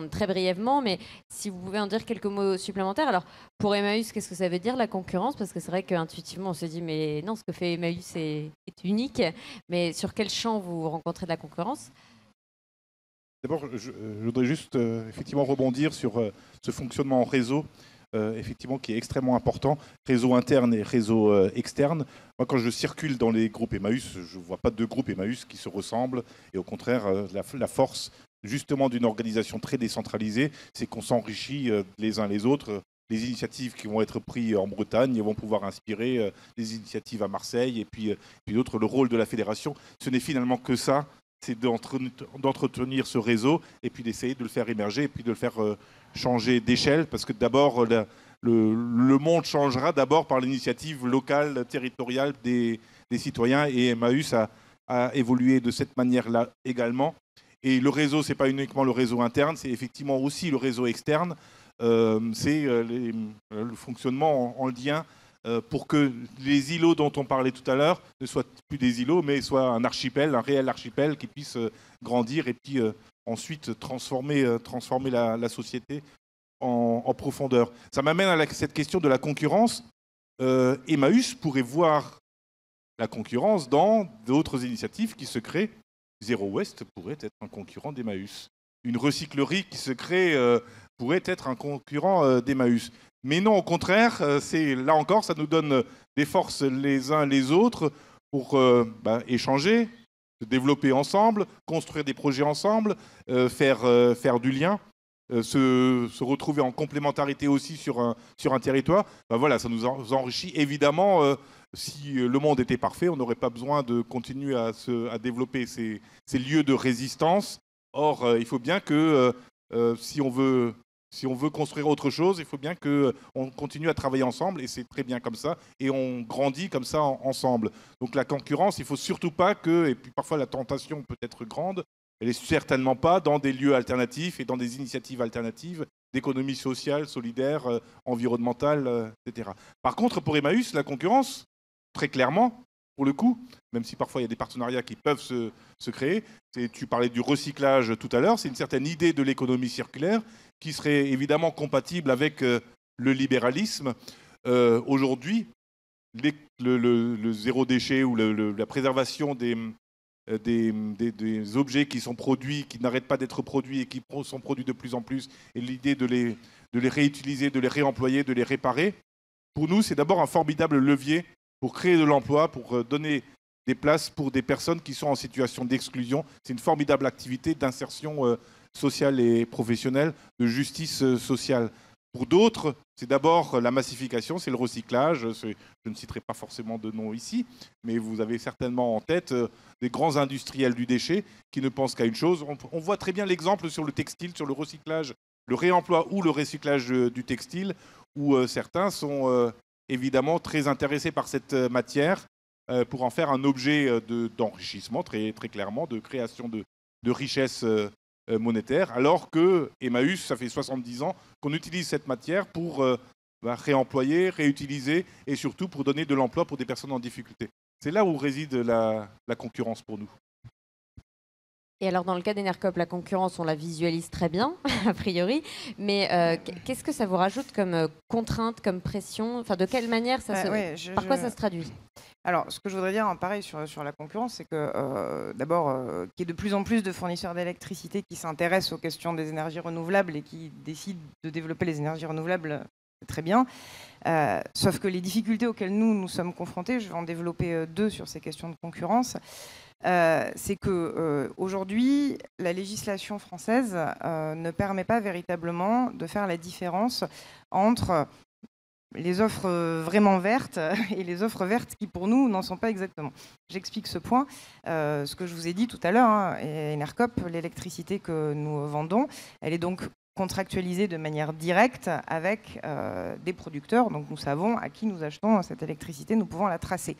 très brièvement, mais si vous pouvez en dire quelques mots supplémentaires. Alors, pour Emmaüs, qu'est-ce que ça veut dire la concurrence? Parce que c'est vrai qu'intuitivement, on se dit, mais non, ce que fait Emmaüs est unique. Mais sur quel champ vous rencontrez de la concurrence? D'abord, je voudrais juste effectivement rebondir sur ce fonctionnement en réseau, effectivement, qui est extrêmement important, réseau interne et réseau externe. Moi, quand je circule dans les groupes Emmaüs, je ne vois pas deux groupes Emmaüs qui se ressemblent. Et au contraire, la force justement d'une organisation très décentralisée, c'est qu'on s'enrichit les uns les autres. Les initiatives qui vont être prises en Bretagne vont pouvoir inspirer des initiatives à Marseille et puis d'autres. Le rôle de la fédération, ce n'est finalement que ça, c'est d'entretenir ce réseau et puis d'essayer de le faire émerger et puis de le faire changer d'échelle, parce que d'abord, le monde changera d'abord par l'initiative locale, territoriale des citoyens, et Emmaüs a à évoluer de cette manière-là également. Et le réseau, ce n'est pas uniquement le réseau interne, c'est effectivement aussi le réseau externe. C'est le fonctionnement en lien pour que les îlots dont on parlait tout à l'heure ne soient plus des îlots, mais soient un archipel, un réel archipel qui puisse grandir et puis ensuite transformer la société en profondeur. Ça m'amène à cette question de la concurrence. Emmaüs pourrait voir la concurrence dans d'autres initiatives qui se créent. Zero Waste pourrait être un concurrent d'Emmaüs. Une recyclerie qui se crée pourrait être un concurrent d'Emmaüs. Mais non, au contraire, là encore, ça nous donne des forces les uns les autres pour échanger, se développer ensemble, construire des projets ensemble, faire du lien, se retrouver en complémentarité aussi sur un territoire. Voilà, ça nous enrichit évidemment. Si le monde était parfait, on n'aurait pas besoin de continuer à développer ces lieux de résistance. Or, il faut bien que si on veut construire autre chose, il faut bien qu'on continue à travailler ensemble, et c'est très bien comme ça, et on grandit comme ça ensemble. Donc la concurrence, il ne faut surtout pas et puis parfois la tentation peut être grande, elle n'est certainement pas dans des lieux alternatifs et dans des initiatives alternatives d'économie sociale, solidaire, environnementale, etc. Par contre, pour Emmaüs, la concurrence, très clairement, pour le coup, même si parfois il y a des partenariats qui peuvent se créer, tu parlais du recyclage tout à l'heure, c'est une certaine idée de l'économie circulaire qui serait évidemment compatible avec le libéralisme. Aujourd'hui, le zéro déchet ou la préservation des objets qui sont produits, qui n'arrêtent pas d'être produits et qui sont produits de plus en plus, et l'idée de les réutiliser, de les réemployer, de les réparer, pour nous, c'est d'abord un formidable levier pour créer de l'emploi, pour donner des places pour des personnes qui sont en situation d'exclusion. C'est une formidable activité d'insertion sociale et professionnelle, de justice sociale. Pour d'autres, c'est d'abord la massification, c'est le recyclage. Je ne citerai pas forcément de nom ici, mais vous avez certainement en tête des grands industriels du déchet qui ne pensent qu'à une chose. On voit très bien l'exemple sur le textile, sur le recyclage, le réemploi ou le recyclage du textile, où certains sont évidemment très intéressés par cette matière pour en faire un objet d'enrichissement, très, très clairement, de création de richesses monétaires, alors que Emmaüs, ça fait 70 ans qu'on utilise cette matière pour réemployer, réutiliser et surtout pour donner de l'emploi pour des personnes en difficulté. C'est là où réside la concurrence pour nous. Et alors, dans le cas d'Enercop, la concurrence, on la visualise très bien, a priori, mais qu'est-ce que ça vous rajoute comme contrainte, comme pression? Enfin, de quelle manière par quoi ça se traduit? Alors, ce que je voudrais dire, pareil, sur la concurrence, c'est que d'abord, qu'il y ait de plus en plus de fournisseurs d'électricité qui s'intéressent aux questions des énergies renouvelables et qui décident de développer les énergies renouvelables, c'est très bien. Sauf que les difficultés auxquelles nous sommes confrontés, je vais en développer deux sur ces questions de concurrence, c'est qu'aujourd'hui, la législation française ne permet pas véritablement de faire la différence entre les offres vraiment vertes et les offres vertes qui, pour nous, n'en sont pas exactement. J'explique ce point. Ce que je vous ai dit tout à l'heure, Enercop, l'électricité que nous vendons, elle est donc contractualisée de manière directe avec des producteurs. Donc nous savons à qui nous achetons cette électricité, nous pouvons la tracer.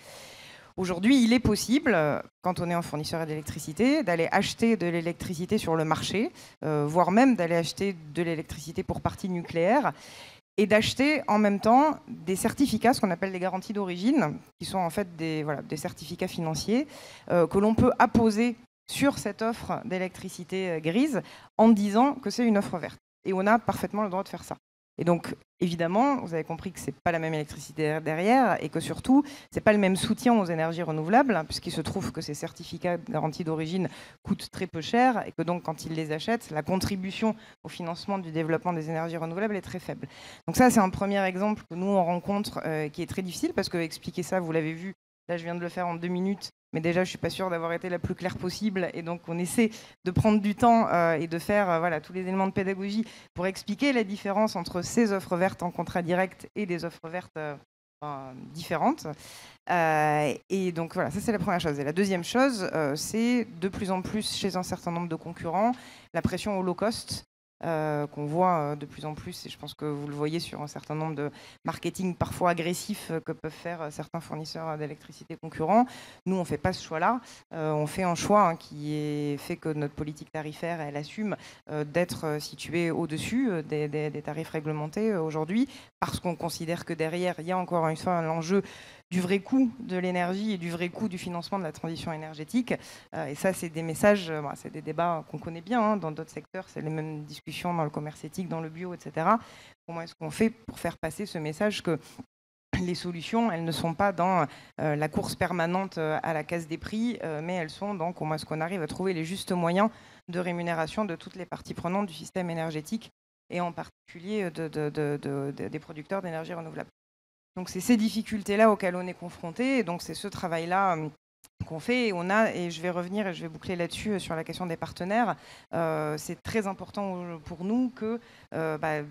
Aujourd'hui, il est possible, quand on est un fournisseur d'électricité, d'aller acheter de l'électricité sur le marché, voire même d'aller acheter de l'électricité pour partie nucléaire, et d'acheter en même temps des certificats, ce qu'on appelle des garanties d'origine, qui sont en fait des certificats financiers que l'on peut apposer sur cette offre d'électricité grise en disant que c'est une offre verte. Et on a parfaitement le droit de faire ça. Et donc, évidemment, vous avez compris que ce n'est pas la même électricité derrière et que surtout, ce n'est pas le même soutien aux énergies renouvelables, puisqu'il se trouve que ces certificats de garantie d'origine coûtent très peu cher et que donc, quand ils les achètent, la contribution au financement du développement des énergies renouvelables est très faible. Donc ça, c'est un premier exemple que nous, on rencontre qui est très difficile, parce que expliquer ça, vous l'avez vu, là, je viens de le faire en 2 minutes, mais déjà, je ne suis pas sûre d'avoir été la plus claire possible. Et donc, on essaie de prendre du temps et de faire tous les éléments de pédagogie pour expliquer la différence entre ces offres vertes en contrat direct et des offres vertes différentes. Et donc, voilà, ça, c'est la première chose. Et la deuxième chose, c'est de plus en plus, chez un certain nombre de concurrents, la pression au low cost qu'on voit de plus en plus, et je pense que vous le voyez sur un certain nombre de marketing parfois agressifs que peuvent faire certains fournisseurs d'électricité concurrents. Nous, on ne fait pas ce choix-là. On fait un choix qui est fait que notre politique tarifaire, elle assume d'être située au-dessus des tarifs réglementés aujourd'hui, parce qu'on considère que derrière, il y a encore une fois l'enjeu du vrai coût de l'énergie et du vrai coût du financement de la transition énergétique. Et ça, c'est des messages, c'est des débats qu'on connaît bien dans d'autres secteurs, c'est les mêmes discussions dans le commerce éthique, dans le bio, etc. Comment est-ce qu'on fait pour faire passer ce message que les solutions, elles ne sont pas dans la course permanente à la casse des prix, mais elles sont dans comment est-ce qu'on arrive à trouver les justes moyens de rémunération de toutes les parties prenantes du système énergétique, et en particulier des producteurs d'énergie renouvelable. Donc c'est ces difficultés-là auxquelles on est confronté, et donc c'est ce travail-là qu'on fait, et je vais revenir et je vais boucler là-dessus sur la question des partenaires. C'est très important pour nous que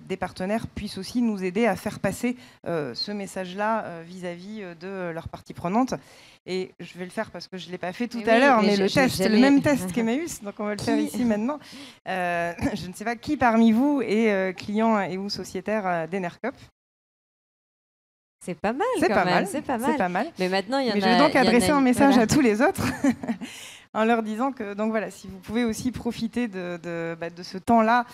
des partenaires puissent aussi nous aider à faire passer ce message-là vis-à-vis de leurs parties prenantes. Et je vais le faire parce que je ne l'ai pas fait tout à l'heure, mais c'est le même test qu'Emmaüs, donc on va le faire ici maintenant. Je ne sais pas qui parmi vous est client et ou sociétaire d'Enercop. C'est pas mal, c'est pas mal. Mais maintenant, il y en a. Mais je vais donc adresser un message à tous les autres en leur disant que, donc voilà, si vous pouvez aussi profiter de ce temps-là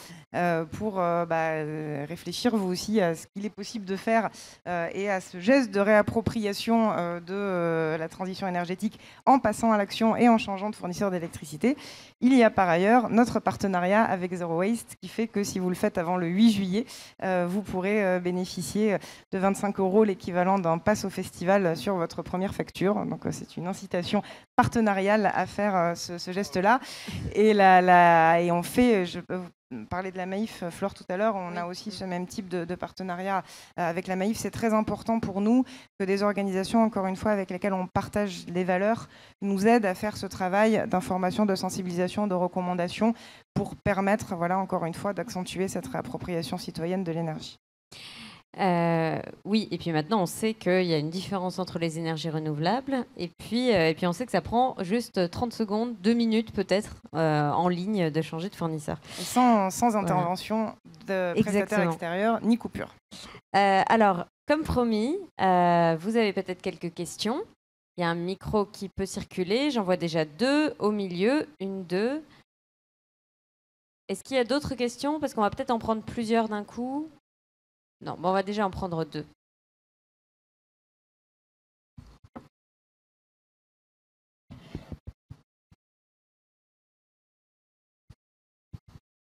pour réfléchir vous aussi à ce qu'il est possible de faire et à ce geste de réappropriation de la transition énergétique en passant à l'action et en changeant de fournisseur d'électricité. Il y a par ailleurs notre partenariat avec Zero Waste qui fait que si vous le faites avant le 8 juillet, vous pourrez bénéficier de 25 € l'équivalent d'un pass au festival sur votre première facture. Donc c'est une incitation partenariale à faire ce geste-là. Et on fait, je peux vous parler de la Maïf, Flore, tout à l'heure, on a aussi ce même type de partenariat avec la Maïf. C'est très important pour nous que des organisations, encore une fois, avec lesquelles on partage les valeurs, nous aident à faire ce travail d'information, de sensibilisation, de recommandation pour permettre, voilà, encore une fois, d'accentuer cette réappropriation citoyenne de l'énergie. Oui, et puis maintenant on sait qu'il y a une différence entre les énergies renouvelables et puis on sait que ça prend juste 30 secondes, 2 minutes peut-être en ligne de changer de fournisseur. Sans intervention de prestataire extérieur ni coupure. Alors, comme promis, vous avez peut-être quelques questions. Il y a un micro qui peut circuler. J'en vois déjà 2 au milieu, 1, 2. Est-ce qu'il y a d'autres questions? Parce qu'on va peut-être en prendre plusieurs d'un coup. Non, bon, on va déjà en prendre 2.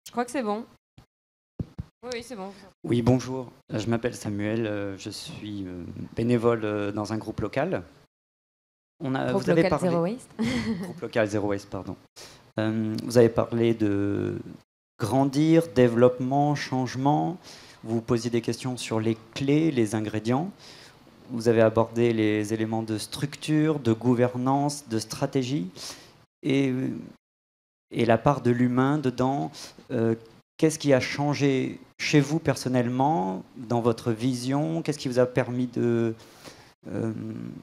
Je crois que c'est bon. Oui, c'est bon. Oui, bonjour. Je m'appelle Samuel. Je suis bénévole dans un groupe local. Groupe local Zero Waste. Groupe local Zero Waste, pardon. Vous avez parlé de grandir, développement, changement. Vous posiez des questions sur les clés, les ingrédients. Vous avez abordé les éléments de structure, de gouvernance, de stratégie et la part de l'humain dedans. Qu'est-ce qui a changé chez vous personnellement, dans votre vision? Qu'est-ce qui vous a permis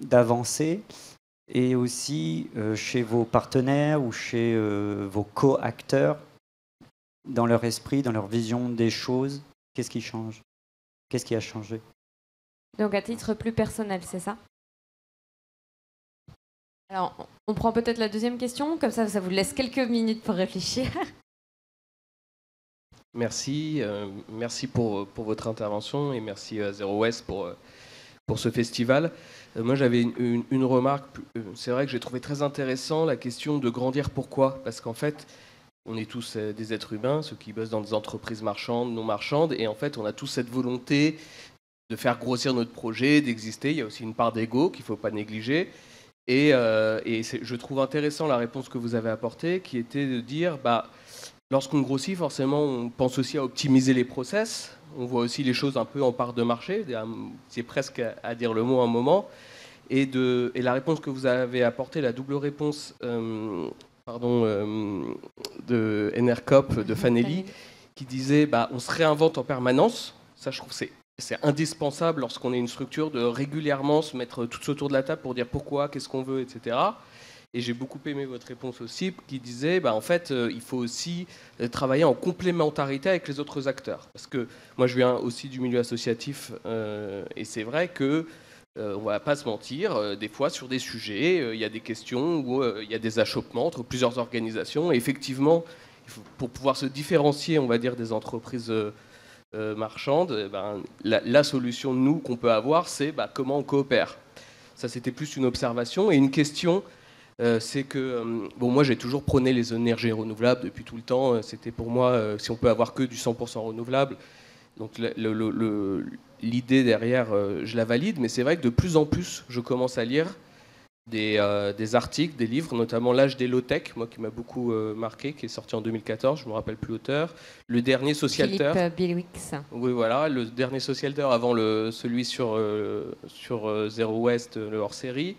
d'avancer? Et aussi chez vos partenaires ou chez vos co-acteurs, dans leur esprit, dans leur vision des choses? Qu'est-ce qui change? Qu'est-ce qui a changé? Donc à titre plus personnel, c'est ça? Alors, on prend peut-être la deuxième question, comme ça vous laisse quelques minutes pour réfléchir. Merci, merci pour votre intervention et merci à Zero Waste pour ce festival. Moi j'avais une remarque, c'est vrai que j'ai trouvé très intéressant la question de grandir pourquoi, parce qu'en fait on est tous des êtres humains, ceux qui bossent dans des entreprises marchandes, non marchandes, et en fait on a tous cette volonté de faire grossir notre projet, d'exister. Il y a aussi une part d'ego qu'il ne faut pas négliger. Et je trouve intéressant la réponse que vous avez apportée, qui était de dire, lorsqu'on grossit, forcément, on pense aussi à optimiser les process. On voit aussi les choses un peu en part de marché. C'est presque à dire le mot un moment. Et la réponse que vous avez apportée, la double réponse de Enercop, de Fanelli, qui disait on se réinvente en permanence. Ça, je trouve que c'est indispensable lorsqu'on est une structure de régulièrement se mettre tous autour de la table pour dire pourquoi, qu'est-ce qu'on veut, etc. Et j'ai beaucoup aimé votre réponse aussi, qui disait, en fait, il faut aussi travailler en complémentarité avec les autres acteurs. Parce que moi, je viens aussi du milieu associatif, et c'est vrai que on va pas se mentir, des fois sur des sujets, il y a des questions où il y a des achoppements entre plusieurs organisations. Et effectivement, pour pouvoir se différencier, on va dire, des entreprises marchandes, la solution, nous, qu'on peut avoir, c'est comment on coopère. Ça, c'était plus une observation. Et une question, c'est que, moi, j'ai toujours prôné les énergies renouvelables depuis tout le temps. C'était pour moi, si on peut avoir que du 100% renouvelable. Donc l'idée derrière, je la valide. Mais c'est vrai que de plus en plus, je commence à lire des articles, des livres, notamment L'âge des low-tech, moi qui m'a beaucoup marqué, qui est sorti en 2014, je ne me rappelle plus l'auteur. Le dernier Socialteur. Philippe Billwix. Oui, voilà, le dernier Socialteur avant celui sur Zero Waste, le hors-série.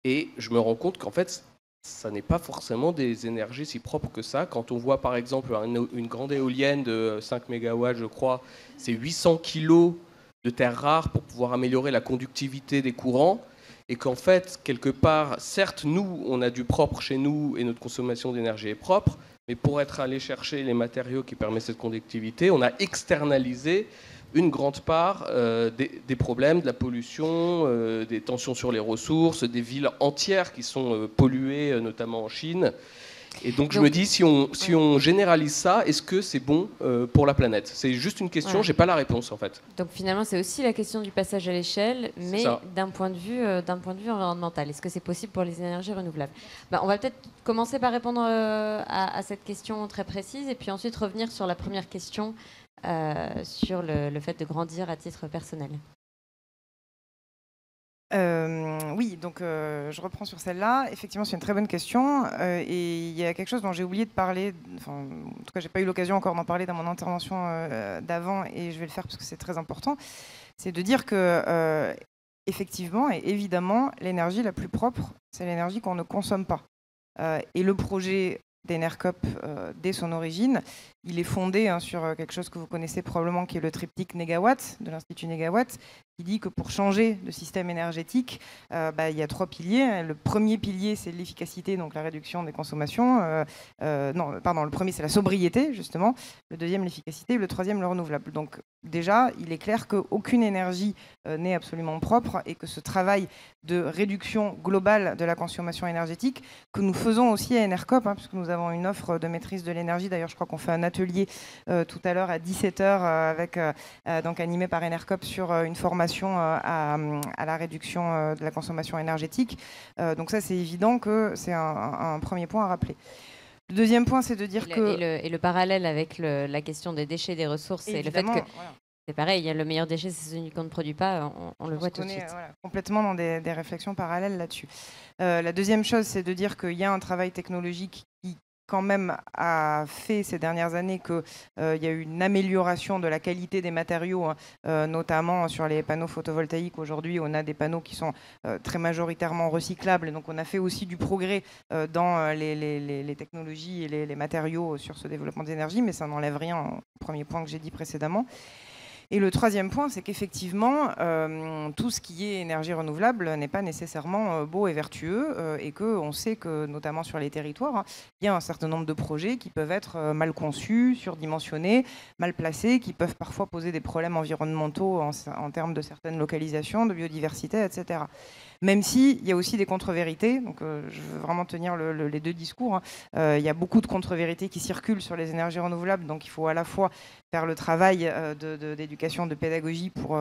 Et je me rends compte qu'en fait, ça n'est pas forcément des énergies si propres que ça. Quand on voit par exemple une grande éolienne de 5 MW, je crois, c'est 800 kilos de terres rares pour pouvoir améliorer la conductivité des courants. Et qu'en fait, quelque part, certes, nous, on a du propre chez nous et notre consommation d'énergie est propre, mais pour être allé chercher les matériaux qui permettent cette conductivité, on a externalisé une grande part des problèmes, de la pollution, des tensions sur les ressources, des villes entières qui sont polluées, notamment en Chine. Et donc je me dis, si on généralise ça, est-ce que c'est bon pour la planète? C'est juste une question, j'ai pas la réponse en fait. Donc finalement, c'est aussi la question du passage à l'échelle, mais d'un point de vue environnemental. Est-ce que c'est possible pour les énergies renouvelables? On va peut-être commencer par répondre à cette question très précise, et puis ensuite revenir sur la première question sur le fait de grandir à titre personnel. Oui, donc je reprends sur celle-là. Effectivement, c'est une très bonne question. Et il y a quelque chose dont j'ai oublié de parler. En tout cas, j'ai pas eu l'occasion encore d'en parler dans mon intervention d'avant, et je vais le faire parce que c'est très important. C'est de dire que, effectivement et évidemment, l'énergie la plus propre, c'est l'énergie qu'on ne consomme pas. Et le projet d'Enercop, dès son origine, il est fondé sur quelque chose que vous connaissez probablement, qui est le triptyque Négawatt de l'Institut Négawatt, qui dit que pour changer de système énergétique, il y a 3 piliers. Le premier pilier, c'est l'efficacité, donc la réduction des consommations. Le premier, c'est la sobriété, justement. Le deuxième, l'efficacité. Le troisième, le renouvelable. Donc déjà, il est clair qu'aucune énergie n'est absolument propre, et que ce travail de réduction globale de la consommation énergétique, que nous faisons aussi à Enercop, puisque nous avons une offre de maîtrise de l'énergie. D'ailleurs, je crois qu'on fait un atelier tout à l'heure à 17h, donc animé par Enercop, sur une formation à la réduction de la consommation énergétique. Donc ça, c'est évident que c'est un premier point à rappeler. Le deuxième point, c'est de dire et le parallèle avec la question des déchets, des ressources, et le fait que c'est pareil, le meilleur déchet, c'est celui qu'on ne produit pas, on le voit tout de suite. Complètement dans des réflexions parallèles là-dessus. La deuxième chose, c'est de dire qu'il y a un travail technologique qui quand même a fait ces dernières années qu'il y a eu une amélioration de la qualité des matériaux, notamment sur les panneaux photovoltaïques. Aujourd'hui, on a des panneaux qui sont très majoritairement recyclables, et donc on a fait aussi du progrès dans les technologies et les matériaux sur ce développement d'énergie, mais ça n'enlève rien au premier point que j'ai dit précédemment. Et le troisième point, c'est qu'effectivement, tout ce qui est énergie renouvelable n'est pas nécessairement beau et vertueux, et qu'on sait que, notamment sur les territoires, il y a un certain nombre de projets qui peuvent être mal conçus, surdimensionnés, mal placés, qui peuvent parfois poser des problèmes environnementaux en termes de certaines localisations, de biodiversité, etc. Même s'il y a aussi des contre-vérités, donc je veux vraiment tenir les deux discours. Il y a beaucoup de contre-vérités qui circulent sur les énergies renouvelables, donc il faut à la fois faire le travail d'éducation, de pédagogie pour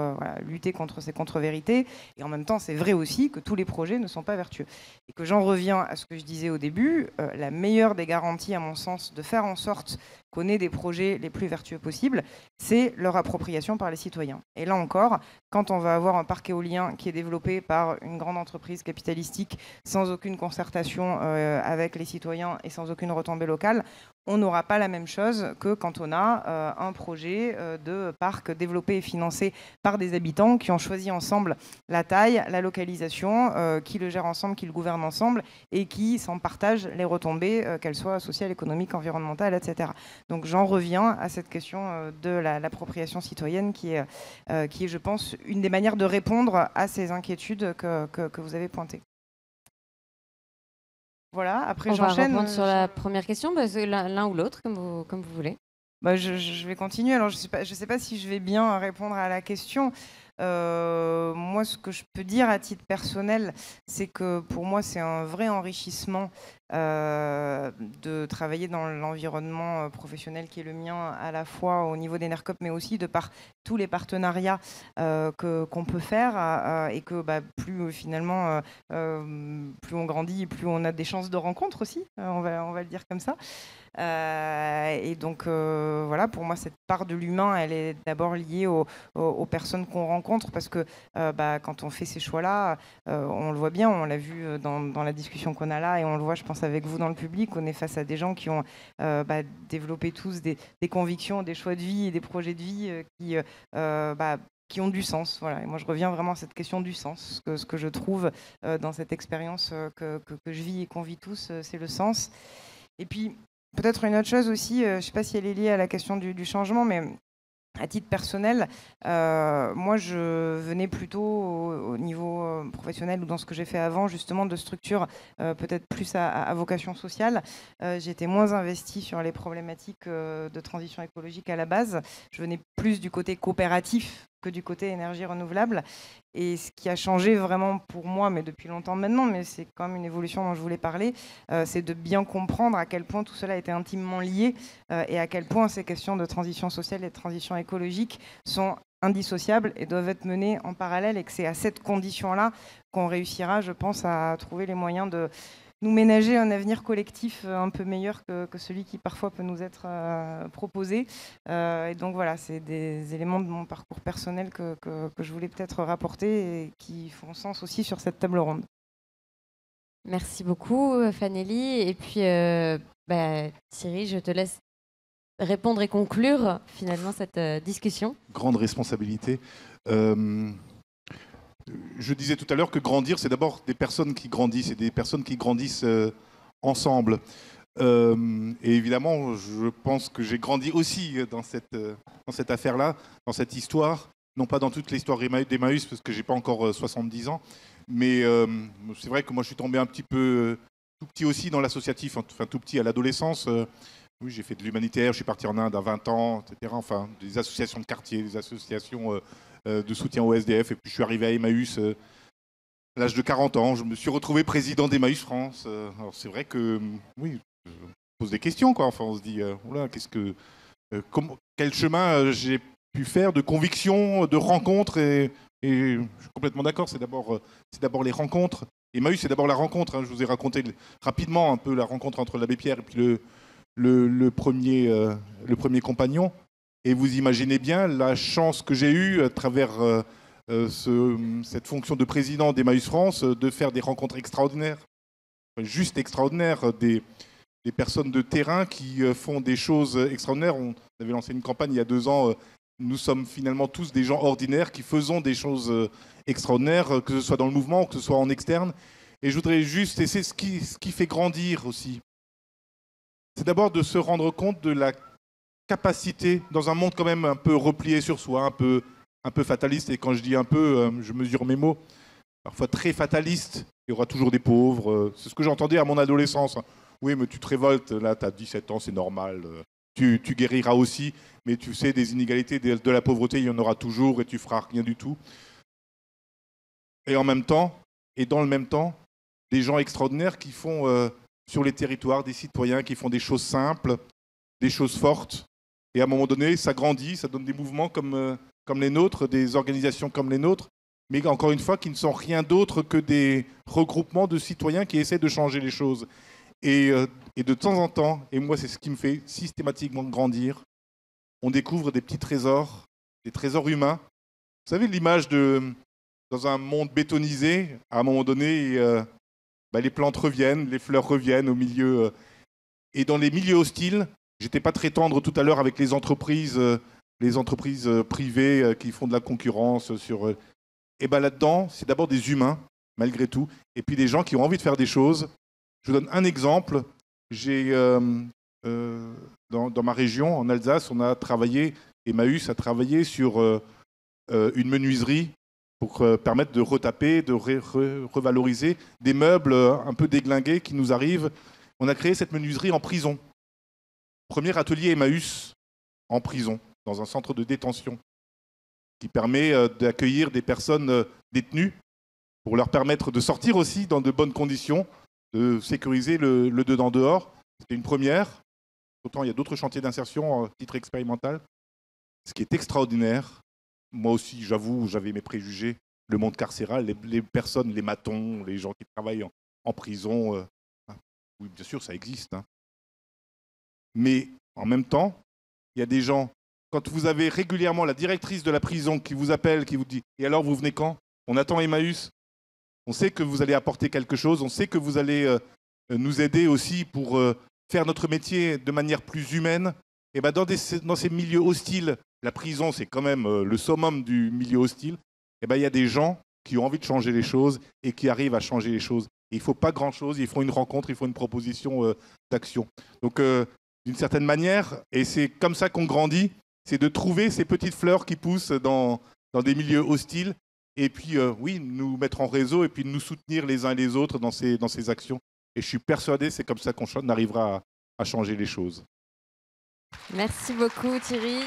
lutter contre ces contre-vérités, et en même temps, c'est vrai aussi que tous les projets ne sont pas vertueux. Et que j'en reviens à ce que je disais au début, la meilleure des garanties, à mon sens, de faire en sorte qu'on ait des projets les plus vertueux possibles, c'est leur appropriation par les citoyens. Et là encore, quand on va avoir un parc éolien qui est développé par une grande entreprise capitalistique sans aucune concertation avec les citoyens et sans aucune retombée locale, on n'aura pas la même chose que quand on a un projet de parc développé et financé par des habitants qui ont choisi ensemble la taille, la localisation, qui le gèrent ensemble, qui le gouvernent ensemble, et qui s'en partagent les retombées, qu'elles soient sociales, économiques, environnementales, etc. Donc j'en reviens à cette question de l'appropriation citoyenne qui est, je pense, une des manières de répondre à ces inquiétudes que vous avez pointées. Voilà, après On va j'enchaîne. répondre sur la première question, l'un ou l'autre, comme vous voulez. Je vais continuer. Alors, je sais pas si je vais bien répondre à la question. Moi, ce que je peux dire à titre personnel, c'est que pour moi, c'est un vrai enrichissement de travailler dans l'environnement professionnel qui est le mien, à la fois au niveau d'Enercop, mais aussi de par tous les partenariats qu'on peut faire et que plus finalement, plus on grandit, plus on a des chances de rencontre aussi, on va le dire comme ça. Et donc voilà, pour moi, cette part de l'humain, elle est d'abord liée aux personnes qu'on rencontre, parce que quand on fait ces choix-là, on le voit bien, on l'a vu dans la discussion qu'on a là, et on le voit, je pense, avec vous dans le public, on est face à des gens qui ont développé tous des convictions, des choix de vie et des projets de vie qui ont du sens. Voilà. Et moi, je reviens vraiment à cette question du sens. Ce que je trouve dans cette expérience que je vis et qu'on vit tous, c'est le sens. Et puis, peut-être une autre chose aussi, je ne sais pas si elle est liée à la question du changement, mais à titre personnel, moi, je venais plutôt au niveau professionnel ou dans ce que j'ai fait avant, justement, de structures peut-être plus à vocation sociale. J'étais moins investie sur les problématiques de transition écologique à la base. Je venais plus du côté coopératif que du côté énergie renouvelable. Et ce qui a changé vraiment pour moi, mais depuis longtemps maintenant, mais c'est quand même une évolution dont je voulais parler, c'est de bien comprendre à quel point tout cela était intimement lié et à quel point ces questions de transition sociale et de transition écologique sont indissociables et doivent être menées en parallèle, et que c'est à cette condition-là qu'on réussira, je pense, à trouver les moyens de nous ménager un avenir collectif un peu meilleur que celui qui parfois peut nous être proposé. Et donc voilà, c'est des éléments de mon parcours personnel que je voulais peut-être rapporter et qui font sens aussi sur cette table ronde. Merci beaucoup, Fanelli. Et puis, Thierry, je te laisse répondre et conclure finalement cette discussion. Grande responsabilité. Je disais tout à l'heure que grandir, c'est d'abord des personnes qui grandissent, et des personnes qui grandissent ensemble. Et évidemment, je pense que j'ai grandi aussi dans cette affaire-là, dans cette histoire. Non pas dans toute l'histoire d'Emmaüs, parce que j'ai pas encore 70 ans. Mais c'est vrai que moi, je suis tombé un petit peu tout petit aussi dans l'associatif, enfin tout petit à l'adolescence. Oui, j'ai fait de l'humanitaire, je suis parti en Inde à 20 ans, etc. Enfin, des associations de quartier, des associations de soutien au SDF. Et puis je suis arrivé à Emmaüs à l'âge de 40 ans. Je me suis retrouvé président d'Emmaüs France. Alors c'est vrai que, oui, on pose des questions, quoi. Enfin, on se dit, oula, quel chemin j'ai pu faire de conviction, de rencontres, et je suis complètement d'accord, c'est d'abord les rencontres. Emmaüs, c'est d'abord la rencontre. Hein. Je vous ai raconté rapidement un peu la rencontre entre l'abbé Pierre et puis le premier compagnon. Et vous imaginez bien la chance que j'ai eue à travers cette fonction de président d'Emmaüs France de faire des rencontres extraordinaires, juste extraordinaires, des personnes de terrain qui font des choses extraordinaires. On avait lancé une campagne il y a 2 ans. Nous sommes finalement tous des gens ordinaires qui faisons des choses extraordinaires, que ce soit dans le mouvement, que ce soit en externe. Et je voudrais juste, et c'est ce qui fait grandir aussi, c'est d'abord de se rendre compte de la capacité, dans un monde quand même un peu replié sur soi, un peu fataliste, et quand je dis un peu, je mesure mes mots, parfois très fataliste, il y aura toujours des pauvres. C'est ce que j'entendais à mon adolescence. Oui, mais tu te révoltes, là, tu as 17 ans, c'est normal. Tu guériras aussi, mais tu sais, des inégalités, de la pauvreté, il y en aura toujours, et tu feras rien du tout. Et en même temps, et dans le même temps, des gens extraordinaires qui font sur les territoires, des citoyens qui font des choses simples, des choses fortes. Et à un moment donné, ça grandit, ça donne des mouvements comme les nôtres, des organisations comme les nôtres, mais encore une fois, qui ne sont rien d'autre que des regroupements de citoyens qui essaient de changer les choses. Et de temps en temps, et moi c'est ce qui me fait systématiquement grandir, on découvre des petits trésors, des trésors humains. Vous savez, l'image dans un monde bétonisé, à un moment donné, les plantes reviennent, les fleurs reviennent au milieu. Et dans les milieux hostiles, j'étais pas très tendre tout à l'heure avec les entreprises privées qui font de la concurrence sur. Et là-dedans, c'est d'abord des humains, malgré tout, et puis des gens qui ont envie de faire des choses. Je vous donne un exemple. Dans ma région, en Alsace, Emmaüs a travaillé sur une menuiserie pour permettre de retaper, de revaloriser des meubles un peu déglingués qui nous arrivent. On a créé cette menuiserie en prison. Premier atelier Emmaüs en prison, dans un centre de détention, qui permet d'accueillir des personnes détenues pour leur permettre de sortir aussi dans de bonnes conditions, de sécuriser le dedans-dehors. C'était une première. Pourtant, il y a d'autres chantiers d'insertion à titre expérimental. Ce qui est extraordinaire, moi aussi, j'avoue, j'avais mes préjugés, le monde carcéral, les personnes, les matons, les gens qui travaillent en prison. Oui, bien sûr, ça existe. Hein. Mais en même temps, il y a des gens, quand vous avez régulièrement la directrice de la prison qui vous appelle, qui vous dit « Et alors, vous venez quand ? On attend Emmaüs ?» On sait que vous allez apporter quelque chose, on sait que vous allez nous aider aussi pour faire notre métier de manière plus humaine. Et ben dans ces milieux hostiles, la prison c'est quand même le summum du milieu hostile, et ben il y a des gens qui ont envie de changer les choses et qui arrivent à changer les choses. Et il ne faut pas grand-chose, il faut une rencontre, il faut une proposition d'action. Donc d'une certaine manière, et c'est comme ça qu'on grandit, c'est de trouver ces petites fleurs qui poussent dans des milieux hostiles. Et puis, oui, nous mettre en réseau et puis nous soutenir les uns et les autres dans ces actions. Et je suis persuadé que c'est comme ça qu'on arrivera à changer les choses. Merci beaucoup Thierry.